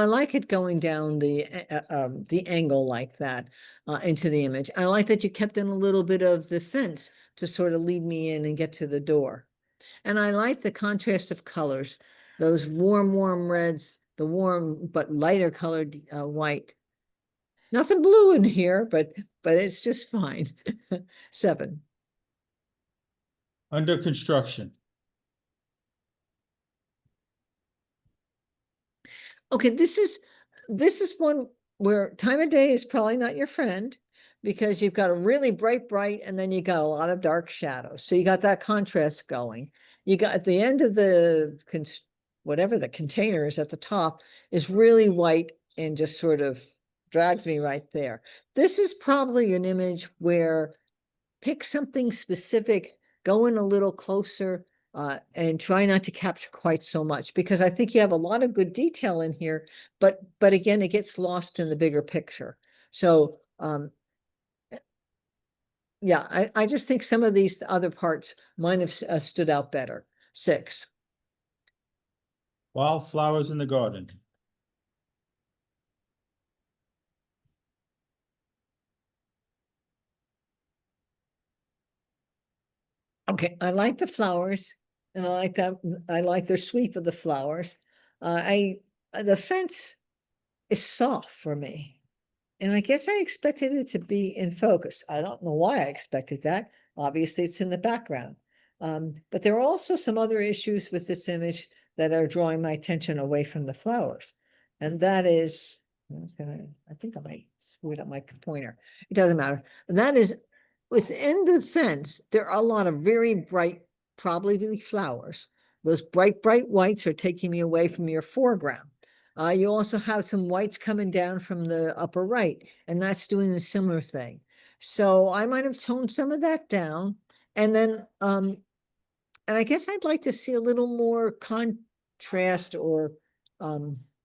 like it going down the angle like that into the image. I like that you kept in a little bit of the fence to sort of lead me in and get to the door. And I like the contrast of colors, those warm reds, the warm but lighter colored white. Nothing blue in here, but it's just fine. 7. Under construction. Okay, this is one where time of day is probably not your friend because you've got a really bright, and then you got a lot of dark shadows. So you got that contrast going. You got at the end of the whatever the container is at the top is really white and just sort of drags me right there. This is probably an image where pick something specific, go in a little closer, and try not to capture quite so much, because I think you have a lot of good detail in here, but again, it gets lost in the bigger picture. So yeah, I just think some of these other parts might have stood out better. 6. Wildflowers in the garden. Okay, I like the flowers, and I like that. I like their sweep of the flowers. The fence is soft for me, and I guess I expected it to be in focus. I don't know why I expected that. Obviously, it's in the background. But there are also some other issues with this image that are drawing my attention away from the flowers, and that is, I think I might screw up my pointer. It doesn't matter. And that is, within the fence, there are a lot of very bright, probably flowers. Those bright whites are taking me away from your foreground. You also have some whites coming down from the upper right, and that's doing a similar thing. So I might have toned some of that down. And then, and I guess I'd like to see a little more contrast or,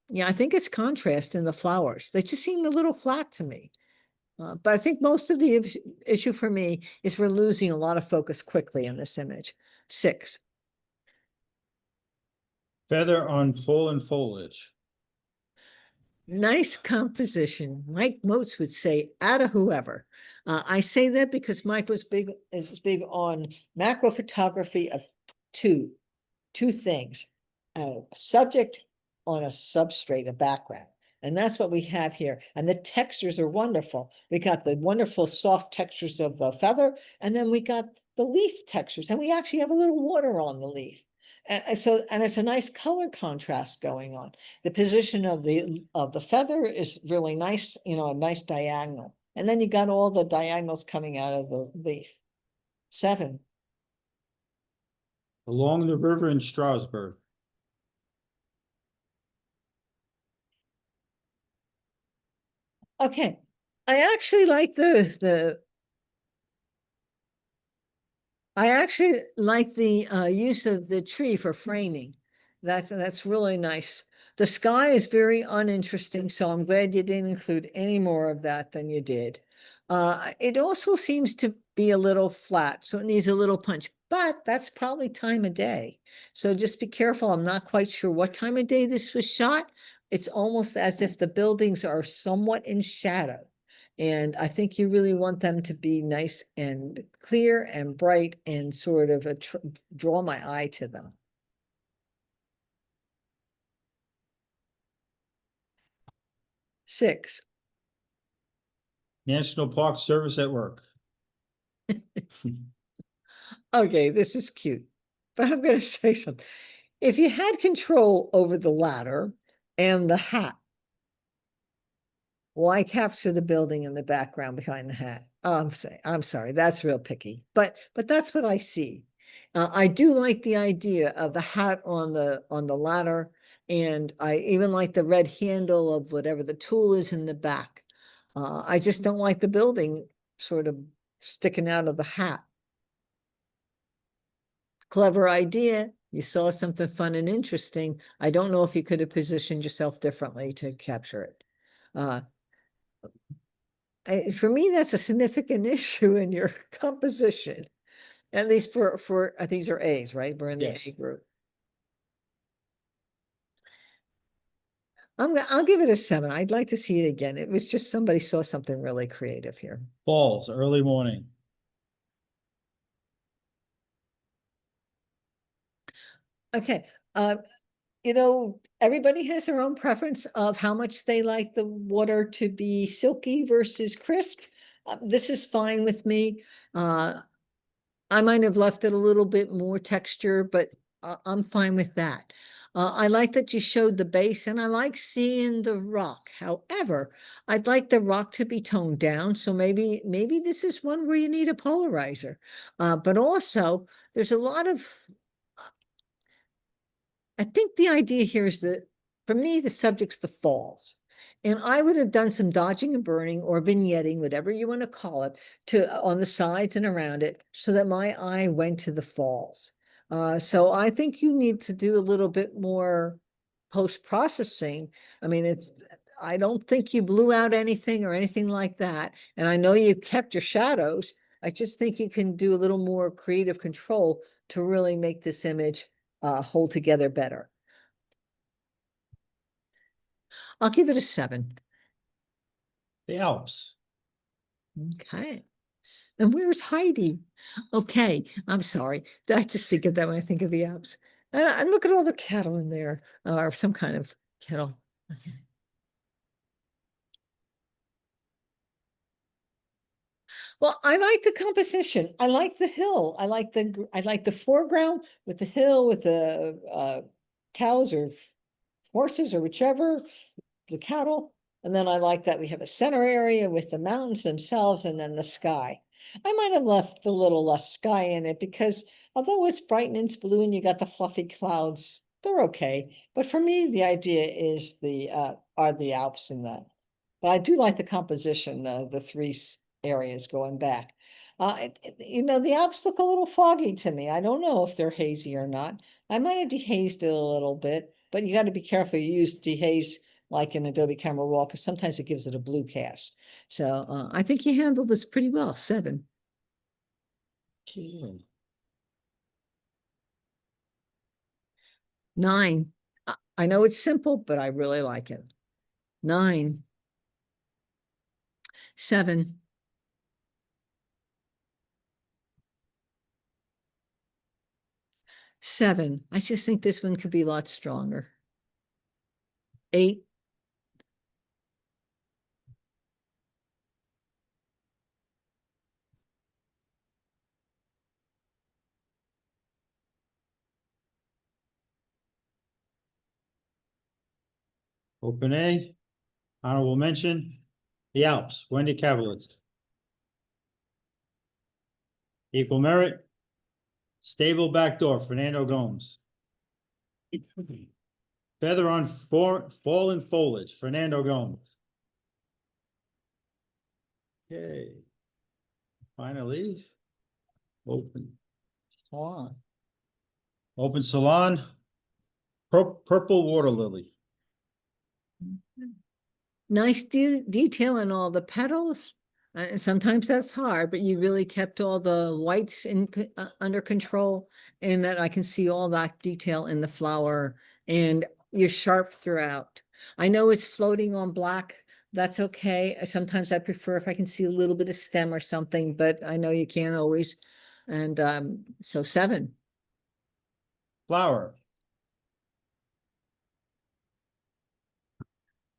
yeah, I think it's contrast in the flowers. They just seem a little flat to me. But I think most of the issue for me is we're losing a lot of focus quickly in this image. 6. Feather on fallen foliage. Nice composition. Mike Moats would say, "Atta whoever." I say that because Mike is big on macro photography of two things: a subject on a substrate, a background. And that's what we have here. And the textures are wonderful. We got the wonderful soft textures of the feather, and then we got the leaf textures, and we actually have a little water on the leaf. And so, and it's a nice color contrast going on. The position of the feather is really nice, a nice diagonal. And then you got all the diagonals coming out of the leaf. 7. Along the river in Strasbourg. Okay. I actually like I actually like the use of the tree for framing. That's really nice. The sky is very uninteresting, so I'm glad you didn't include any more of that than you did. It also seems to be a little flat, so it needs a little punch, but that's probably time of day. So just be careful. I'm not quite sure what time of day this was shot. It's almost as if the buildings are somewhat in shadow. And I think you really want them to be nice and clear and bright and sort of draw my eye to them. Six. National Park Service at work. Okay, this is cute, but I'm going to say something. If you had control over the ladder and the hat, why capture the building in the background behind the hat? I'm sorry, that's real picky, but that's what I see. I do like the idea of the hat on the ladder, and I even like the red handle of whatever the tool is in the back. I just don't like the building sort of sticking out of the hat. Clever idea. You saw something fun and interesting. I don't know if you could have positioned yourself differently to capture it. For me, that's a significant issue in your composition, at least for these are A's, right? We're in the Yes. A group. I'll give it a 7. I'd like to see it again. It was just somebody saw something really creative here. Falls, early morning. Okay. Everybody has their own preference of how much they like the water to be silky versus crisp. This is fine with me. I might have left it a little bit more texture, but I'm fine with that. I like that you showed the base, and I like seeing the rock. However, I'd like the rock to be toned down. So maybe this is one where you need a polarizer. But also, there's a lot of I think the idea here is that for me, the subject's the falls. And I would have done some dodging and burning or vignetting, whatever you want to call it, on the sides and around it so that my eye went to the falls. So I think you need to do a little bit more post-processing. I mean, I don't think you blew out anything or anything like that. And I know you kept your shadows. I just think you can do a little more creative control to really make this image hold together better. I'll give it a 7. The Alps. Okay. And where's Heidi? Okay, I'm sorry. I just think of that when I think of the Alps. And look at all the cattle in there, or some kind of cattle. Okay. Well, I like the composition. I like the hill. I like the foreground with the hill with the cows or horses or whichever, the cattle. And then I like that we have a center area with the mountains themselves and then the sky. I might have left a little less sky in it because although it's bright and it's blue and you got the fluffy clouds, they're okay. But for me, the idea is are the Alps in that. But I do like the composition of the three areas going back. The Alps look a little foggy to me. I don't know if they're hazy or not. I might have dehazed it a little bit, but you got to be careful. You use dehaze like in Adobe Camera Raw, because sometimes it gives it a blue cast. So I think you handled this pretty well. 7. Okay. 9. I know it's simple, but I really like it. 9. 7. 7. I just think this one could be a lot stronger. 8. 'Open A, honorable mention, the Alps, Wendy Kavalitz. Equal merit, stable backdoor, Fernando Gomes. Feather on fallen foliage, Fernando Gomes. Okay. Finally, open salon. Open salon, Purple water lily. Nice detail in all the petals. And sometimes that's hard, but you really kept all the whites under control, and that I can see all that detail in the flower, and you're sharp throughout. I know it's floating on black. That's okay. Sometimes I prefer if I can see a little bit of stem or something, but I know you can't always. And so 7. Flower.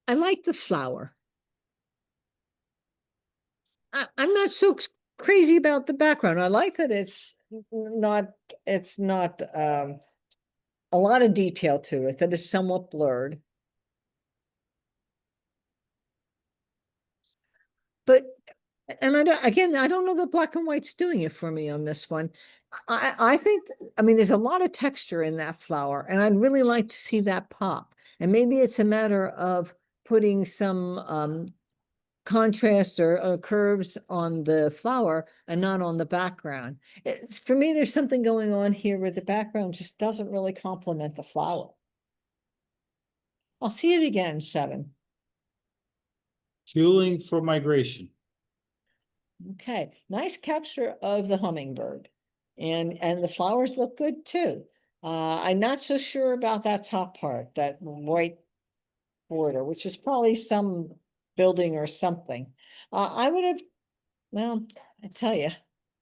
I like the flower. I'm not so crazy about the background. I like that it's not a lot of detail to it, that is somewhat blurred. But, and again, I don't know that black and white's doing it for me on this one. I think, I mean, there's a lot of texture in that flower, and I'd really like to see that pop. And maybe it's a matter of putting some contrast or curves on the flower and not on the background. It's, for me, there's something going on here where the background just doesn't really complement the flower. I'll see it again, 7. Fueling for migration. Okay, nice capture of the hummingbird. And the flowers look good too. I'm not so sure about that top part, that white border, which is probably some building or something. I would have, well, I tell you,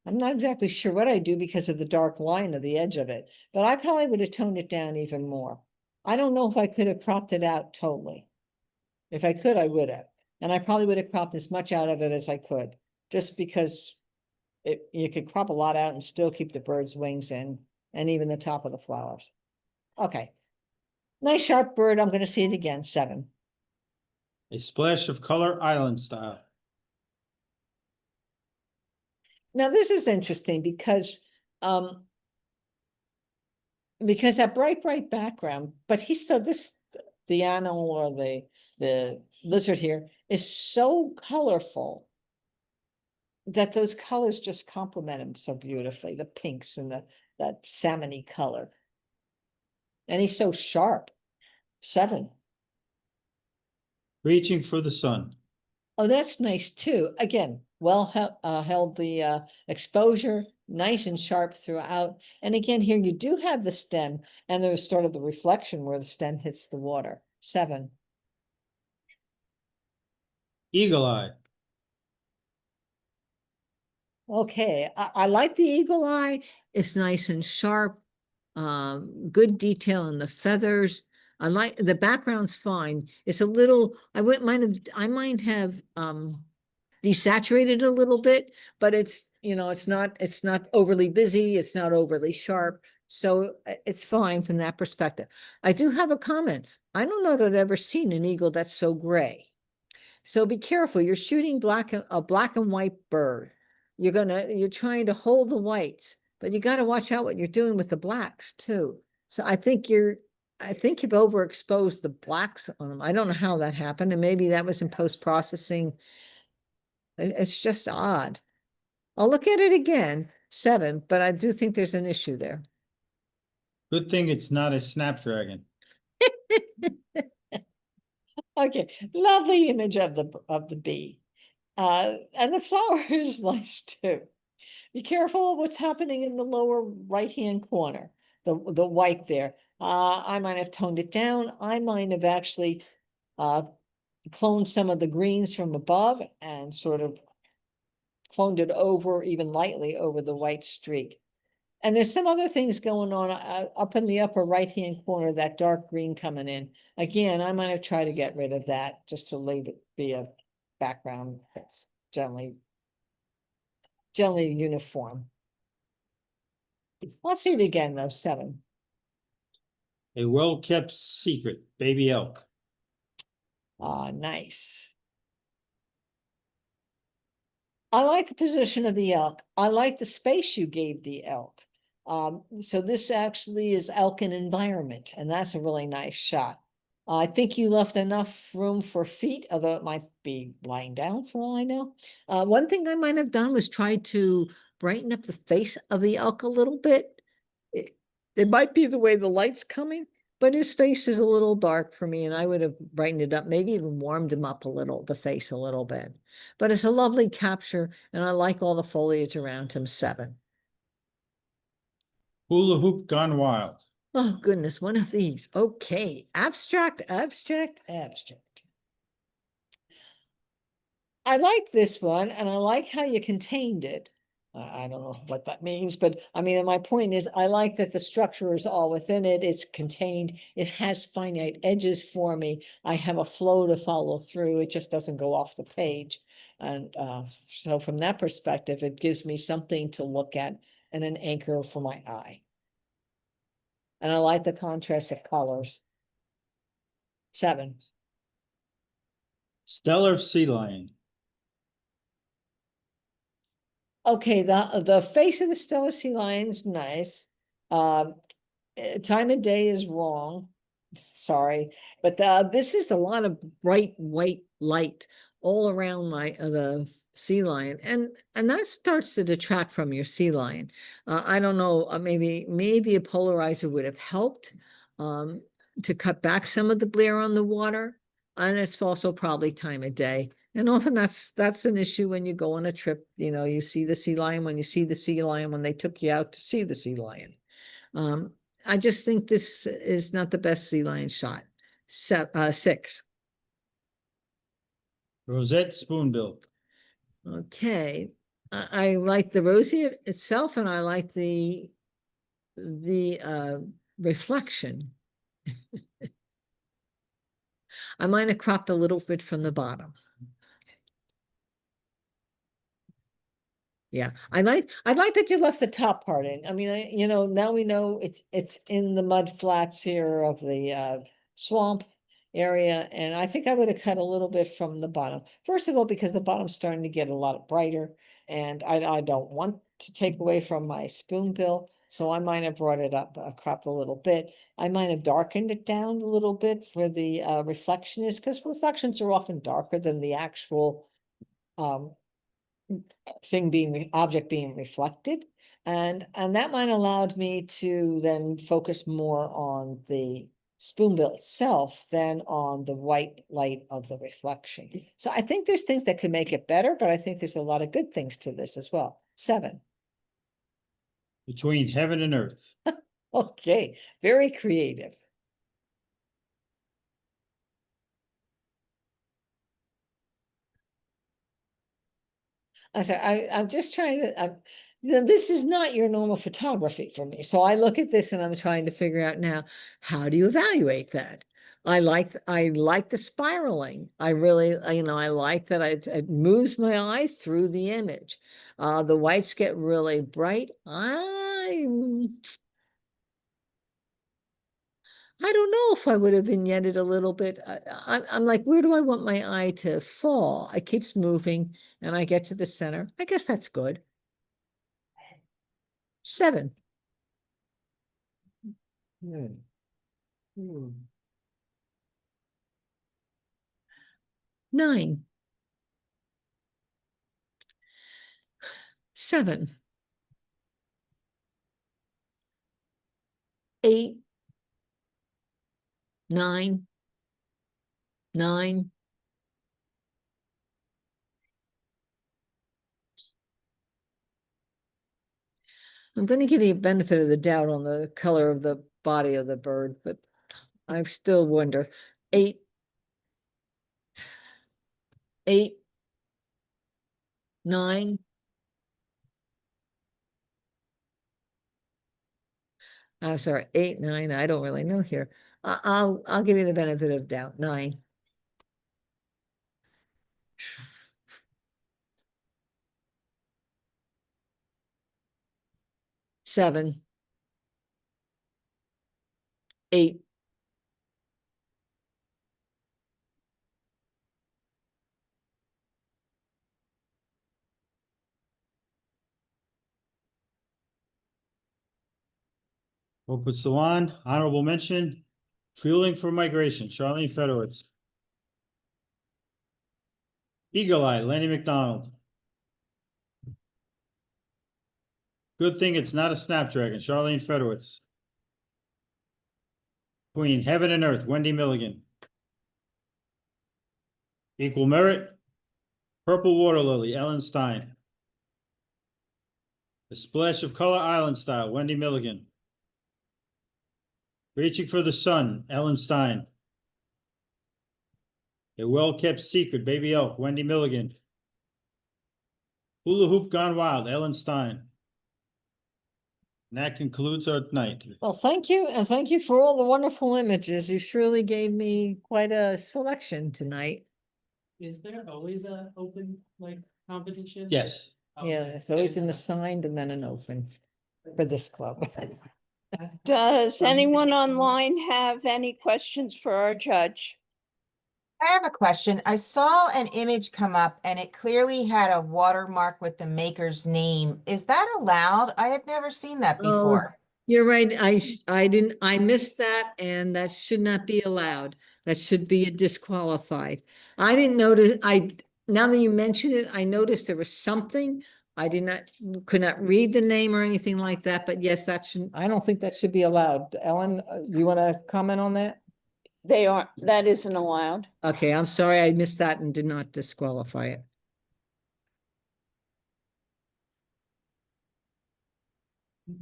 I'm not exactly sure what I do because of the dark line of the edge of it, but I probably would have toned it down even more. I don't know if I could have cropped it out totally. If I could, I would have. And I probably would have cropped as much out of it as I could, just because you could crop a lot out and still keep the bird's wings in, and even the top of the flowers. Okay. Nice sharp bird. I'm going to see it again, 7. A splash of color, island style. Now this is interesting because that bright background, but he still, the animal or the lizard here is so colorful that those colors just complement him so beautifully, the pinks and that salmon-y color. And he's so sharp, 7. Reaching for the sun. Oh, that's nice too. Again, well held the exposure, nice and sharp throughout. And again, here you do have the stem, and there's sort of the reflection where the stem hits the water, 7. Eagle eye. Okay, I like the eagle eye. It's nice and sharp. Good detail in the feathers. I like the background's fine. It's a little, I might have desaturated a little bit, but it's, it's not overly busy. It's not overly sharp. So it's fine from that perspective. I do have a comment. I don't know that I've ever seen an eagle that's so gray. So be careful. You're shooting a black and white bird. You're trying to hold the whites, but you got to watch out what you're doing with the blacks too. So I think you've overexposed the blacks on them. I don't know how that happened, and maybe that was in post-processing. It's just odd. I'll look at it again, 7, but I do think there's an issue there. Good thing it's not a snapdragon. Okay, lovely image of the bee. And the flower is nice too. Be careful of what's happening in the lower right-hand corner, the white there. I might have toned it down. I might have actually cloned some of the greens from above and sort of cloned it over even lightly over the white streak. And there's some other things going on up in the upper right-hand corner, that dark green coming in. Again, I might have tried to get rid of that just to leave it be a background that's generally uniform. I'll see it again though, 7. A well-kept secret, baby elk. Nice. I like the position of the elk. I like the space you gave the elk. So this actually is elk and environment, and that's a really nice shot. I think you left enough room for feet, although it might be lying down for all I know. One thing I might have done was try to brighten up the face of the elk a little bit. It might be the way the light's coming, But his face is a little dark for me, and I would have brightened it up, maybe even warmed him up a little, the face a little bit. But it's a lovely capture, and I like all the foliage around him. 7. Hula hoop gone wild. Oh, goodness, one of these. Okay, abstract, abstract, abstract. I like this one, and I like how you contained it. I don't know what that means, but I mean, my point is, I like that the structure is all within it. It's contained. It has finite edges for me. I have a flow to follow through. It just doesn't go off the page. And so from that perspective, it gives me something to look at and an anchor for my eye. And I like the contrast of colors. 7. Stellar sea lion. Okay, the face of the stellar sea lion's nice. Time of day is wrong. Sorry, but this is a lot of bright white light all around the sea lion, and that starts to detract from your sea lion. I don't know, maybe a polarizer would have helped to cut back some of the glare on the water, and it's also probably time of day. And often that's an issue when you go on a trip. You know, you see the sea lion when you see the sea lion when they took you out to see the sea lion. I just think this is not the best sea lion shot. 6. Rosette spoonbill. Okay. I like the roseate itself, and I like the reflection. I might have cropped a little bit from the bottom. Yeah, I like that you left the top part in. I mean, you know, now we know it's in the mud flats here of the swamp area, and I think I would have cut a little bit from the bottom. First of all, because the bottom's starting to get a lot brighter, and I don't want to take away from my spoonbill, so I might have brought it up, cropped a little bit. I might have darkened it down a little bit where the reflection is, because reflections are often darker than the actual object being reflected, and that might allowed me to then focus more on the spoonbill itself than on the white light of the reflection. So I think there's things that could make it better, but I think there's a lot of good things to this as well. 7. Between heaven and earth. Okay, very creative. I'm just trying to, this is not your normal photography for me. So I look at this and I'm trying to figure out now, how do you evaluate that? I like the spiraling. I really, you know, I like that it moves my eye through the image. The whites get really bright. I don't know if I would have vignetted a little bit. I'm like, where do I want my eye to fall? It keeps moving and I get to the center. I guess that's good. 7. 9. 7. 8. 9. 9. I'm going to give you a benefit of the doubt on the color of the body of the bird, but I still wonder. 8. 8. 9. Sorry, 8, 9. I don't really know here. I'll give you the benefit of doubt. 9. 7. 8. Open Salon, honorable mention, Fueling for Migration, Charlene Fedowitz. Eagle Eye, Lanny McDonald. Good thing it's not a Snapdragon, Charlene Fedowitz. Between Heaven and Earth, Wendy Milligan. Equal Merit, Purple Water Lily, Ellen Stein. A Splash of Color Island Style, Wendy Milligan. Reaching for the Sun, Ellen Stein. A Well-Kept Secret, Baby Elk, Wendy Milligan. Hula Hoop Gone Wild, Ellen Stein. And that concludes our night. Well, thank you, and thank you for all the wonderful images. You surely gave me quite a selection tonight. Is there always a open like competition? Yes. Yeah, there's always an assigned and then an open for this club. Does anyone online have any questions for our judge? I have a question. I saw an image come up and it clearly had a watermark with the maker's name. Is that allowed? I had never seen that Oh, before. You're right. I missed that, and that should not be allowed. That should be disqualified. I didn't notice, now that you mention it, I noticed there was something. I could not read the name or anything like that, but yes, I don't think that should be allowed. Ellen, you want to comment on that? That isn't allowed. Okay, I'm sorry, I missed that and did not disqualify it.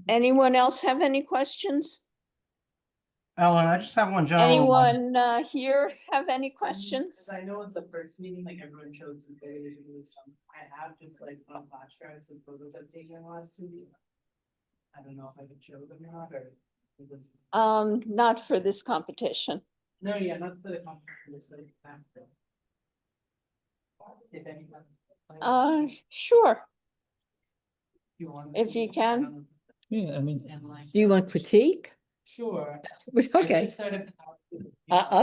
Anyone else have any questions? Ellen, I just have one general. Anyone here have any questions? Cause I know at the first meeting, like everyone showed some photos and some, I have just like on flash drives some photos I've taken in the last 2 weeks. I don't know if I could show them or not, or. Not for this competition. No, yeah, not for the competition, it's like after. If anyone. Sure. You want if you can. Yeah, I mean. And like. Do you want critique? Sure. Okay, Just sort of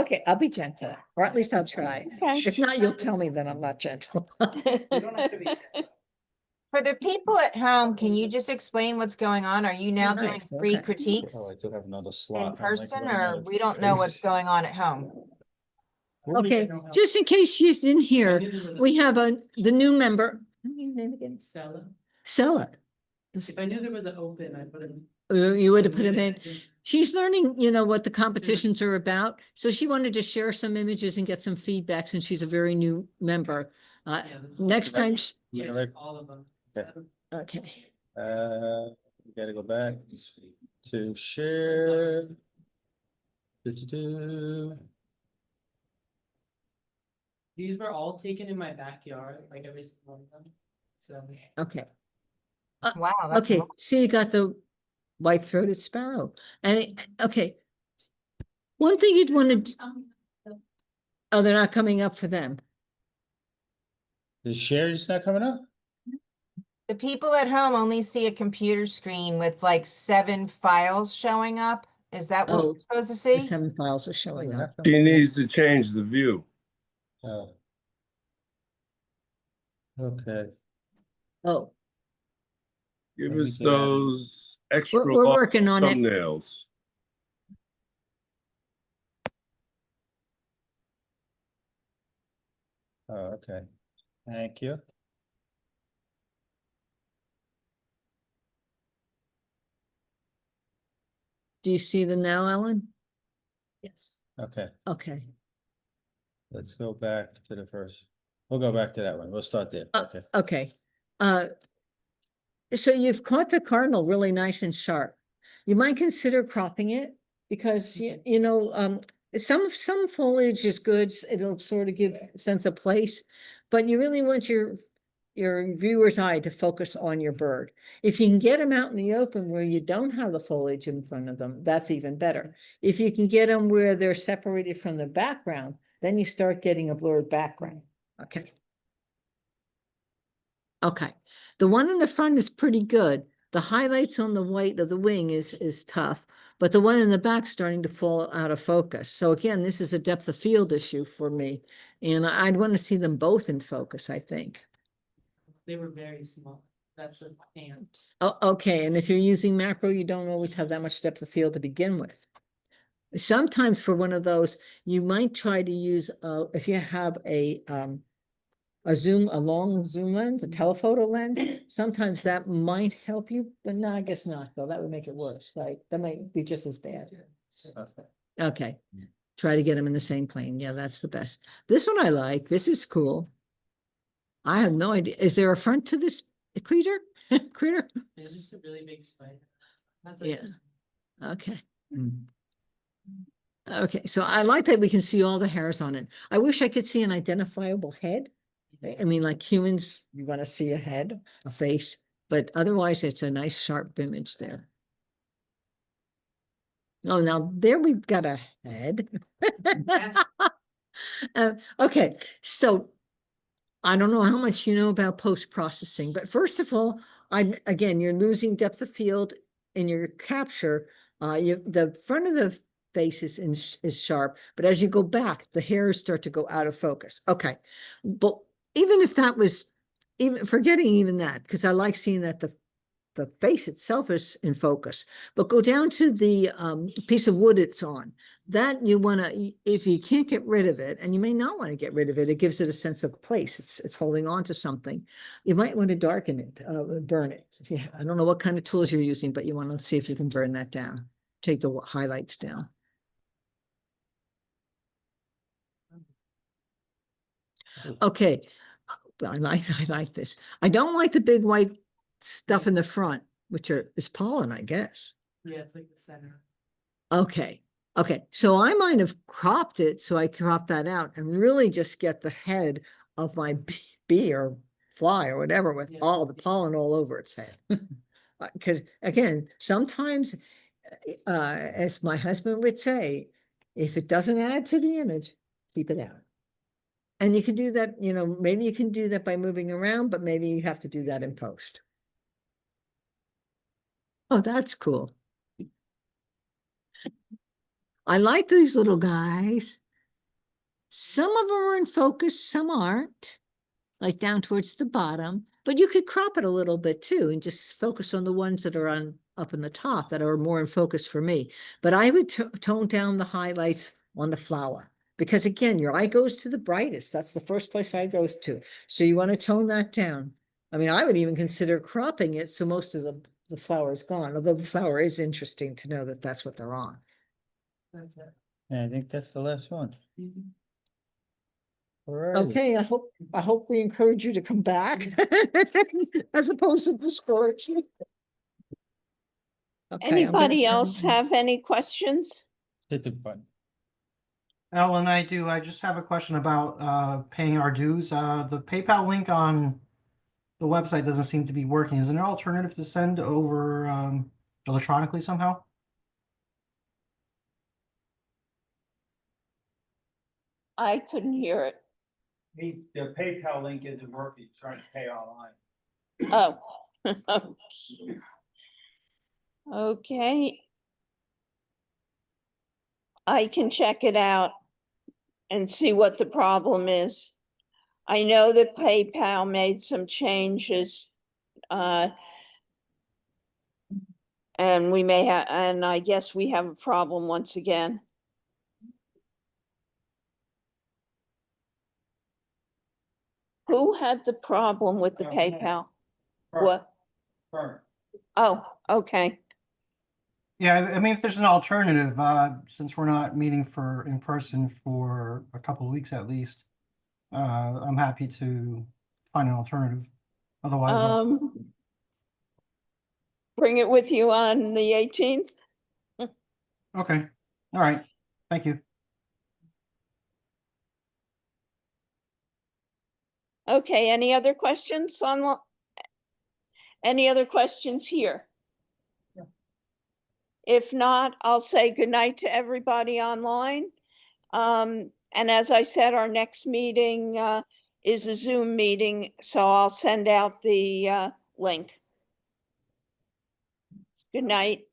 okay, I'll be gentle, or at least I'll try. Okay. If not, you'll tell me that I'm not gentle. You don't have to be. For the people at home, can you just explain what's going on? Are you now doing Nice, free okay. critiques Oh, I do have another in slot. person, or we don't know what's going on at home? Okay, just in case you didn't hear, we have the new member. What's your name again? Stella. Stella. If I knew there was an open, I'd put it. You would have put him in. She's learning, what the competitions are about. So she wanted to share some images and get some feedback since she's a very new member. Next time, Yeah, all of them. Okay. okay. We gotta go back to share. Do-do-do. These were all taken in my backyard, like every single one of them. So. Okay. Wow, that's Okay, so you got the white-throated sparrow. And, okay. One thing you'd want to, oh, they're not coming up for them. The share is not coming up? the people at home only see a computer screen with like 7 files showing up. Is that what Oh, we're supposed to The see? 7 files are showing up. She needs to change the view. Oh. Okay. Oh, Give Maybe us we can add- those extra we're long working on it. thumbnails. Oh, okay. Thank you. Do you see them now, Ellen? Yes. Okay, Okay. let's go back to the first. We'll go back to that one. We'll start there. Okay. Okay. So you've caught the cardinal really nice and sharp. You might consider cropping it because some foliage is good. It'll sort of give a sense of place, but you really want your viewer's eye to focus on your bird. If you can get them out in the open where you don't have the foliage in front of them, that's even better. If you can get them where they're separated from the background, then you start getting a blurred background. Okay. Okay, the one in the front is pretty good. The highlights on the white of the wing is tough, but the one in the back's starting to fall out of focus. So again, this is a depth of field issue for me, and I'd want to see them both in focus, I think. They were very small. That's an ant. Oh, okay, and if you're using macro, you don't always have that much depth of field to begin with. Sometimes for one of those, you might try to use, if you have a long zoom lens, a telephoto lens, sometimes that might help you, but no, I guess not, though. That would make it worse, right? That might be just as bad. Okay. Okay, try to get them in the same plane. Yeah, that's the best. This one I like. This is cool. I have no idea. Is there a front to this critter? Critter? It's just a really big spider. That's Yeah. Okay. Mm. Okay, so I like that we can see all the hairs on it. I wish I could see an identifiable head. I mean, like humans, you want to see a head, a face, but otherwise it's a nice sharp image there. Oh, now there we've got a head. Okay, so I don't know how much you know about post-processing, but first of all, again, you're losing depth of field in your capture. The front of the face is sharp, but as you go back, the hairs start to go out of focus. Okay, but even if that was, even forgetting even that, because I like seeing that the face itself is in focus, but go down to the piece of wood it's on. That you want to, if you can't get rid of it, and you may not want to get rid of it, it gives it a sense of place. It's holding on to something. You might want to darken it, burn it. Yeah, I don't know what kind of tools you're using, but you want to see if you can burn that down. Take the highlights down. Okay, I like this. I don't like the big white stuff in the front, which is pollen, I guess. Yeah, it's like the center. Okay. Okay. So I might have cropped it. So I crop that out and really just get the head of my bee or fly or whatever with Yeah. all the pollen all over its head. Because again, sometimes, as my husband would say, if it doesn't add to the image, keep it out. And you can do that, maybe you can do that by moving around, but maybe you have to do that in post. Oh, that's cool. I like these little guys. Some of them are in focus, some aren't, like down towards the bottom, but you could crop it a little bit too and just focus on the ones that are up in the top that are more in focus for me. But I would tone down the highlights on the flower because again, your eye goes to the brightest. That's the first place eye goes to. So you want to tone that down. I mean, I would even consider cropping it so most of the flower is gone, although the flower is interesting to know that that's what they're on. That's it. Yeah, I think that's the last one. Alrighty. Okay, I hope we encourage you to come back as opposed to discourage you. Okay, I'm gonna Anybody turn else it on. have any questions? Hit the button. Ellen, I do. I just have a question about paying our dues. The PayPal link on the website doesn't seem to be working. Is there an alternative to send over electronically somehow? I couldn't hear it. The PayPal link isn't working, trying to pay online. Oh. Okay. I can check it out and see what the problem is. I know that PayPal made some changes. And we may have, and I guess we have a problem once again. Who had the problem with the PayPal? What? Oh, okay. Yeah, I mean, if there's an alternative, since we're not meeting in person for a couple of weeks at least, I'm happy to find an alternative. Otherwise, Bring it with you on the 18th. okay. All right. Thank you. Okay, any other questions on, any other questions here? If not, I'll say goodnight to everybody online. And as I said, our next meeting is a Zoom meeting, so I'll send out the link. Good night.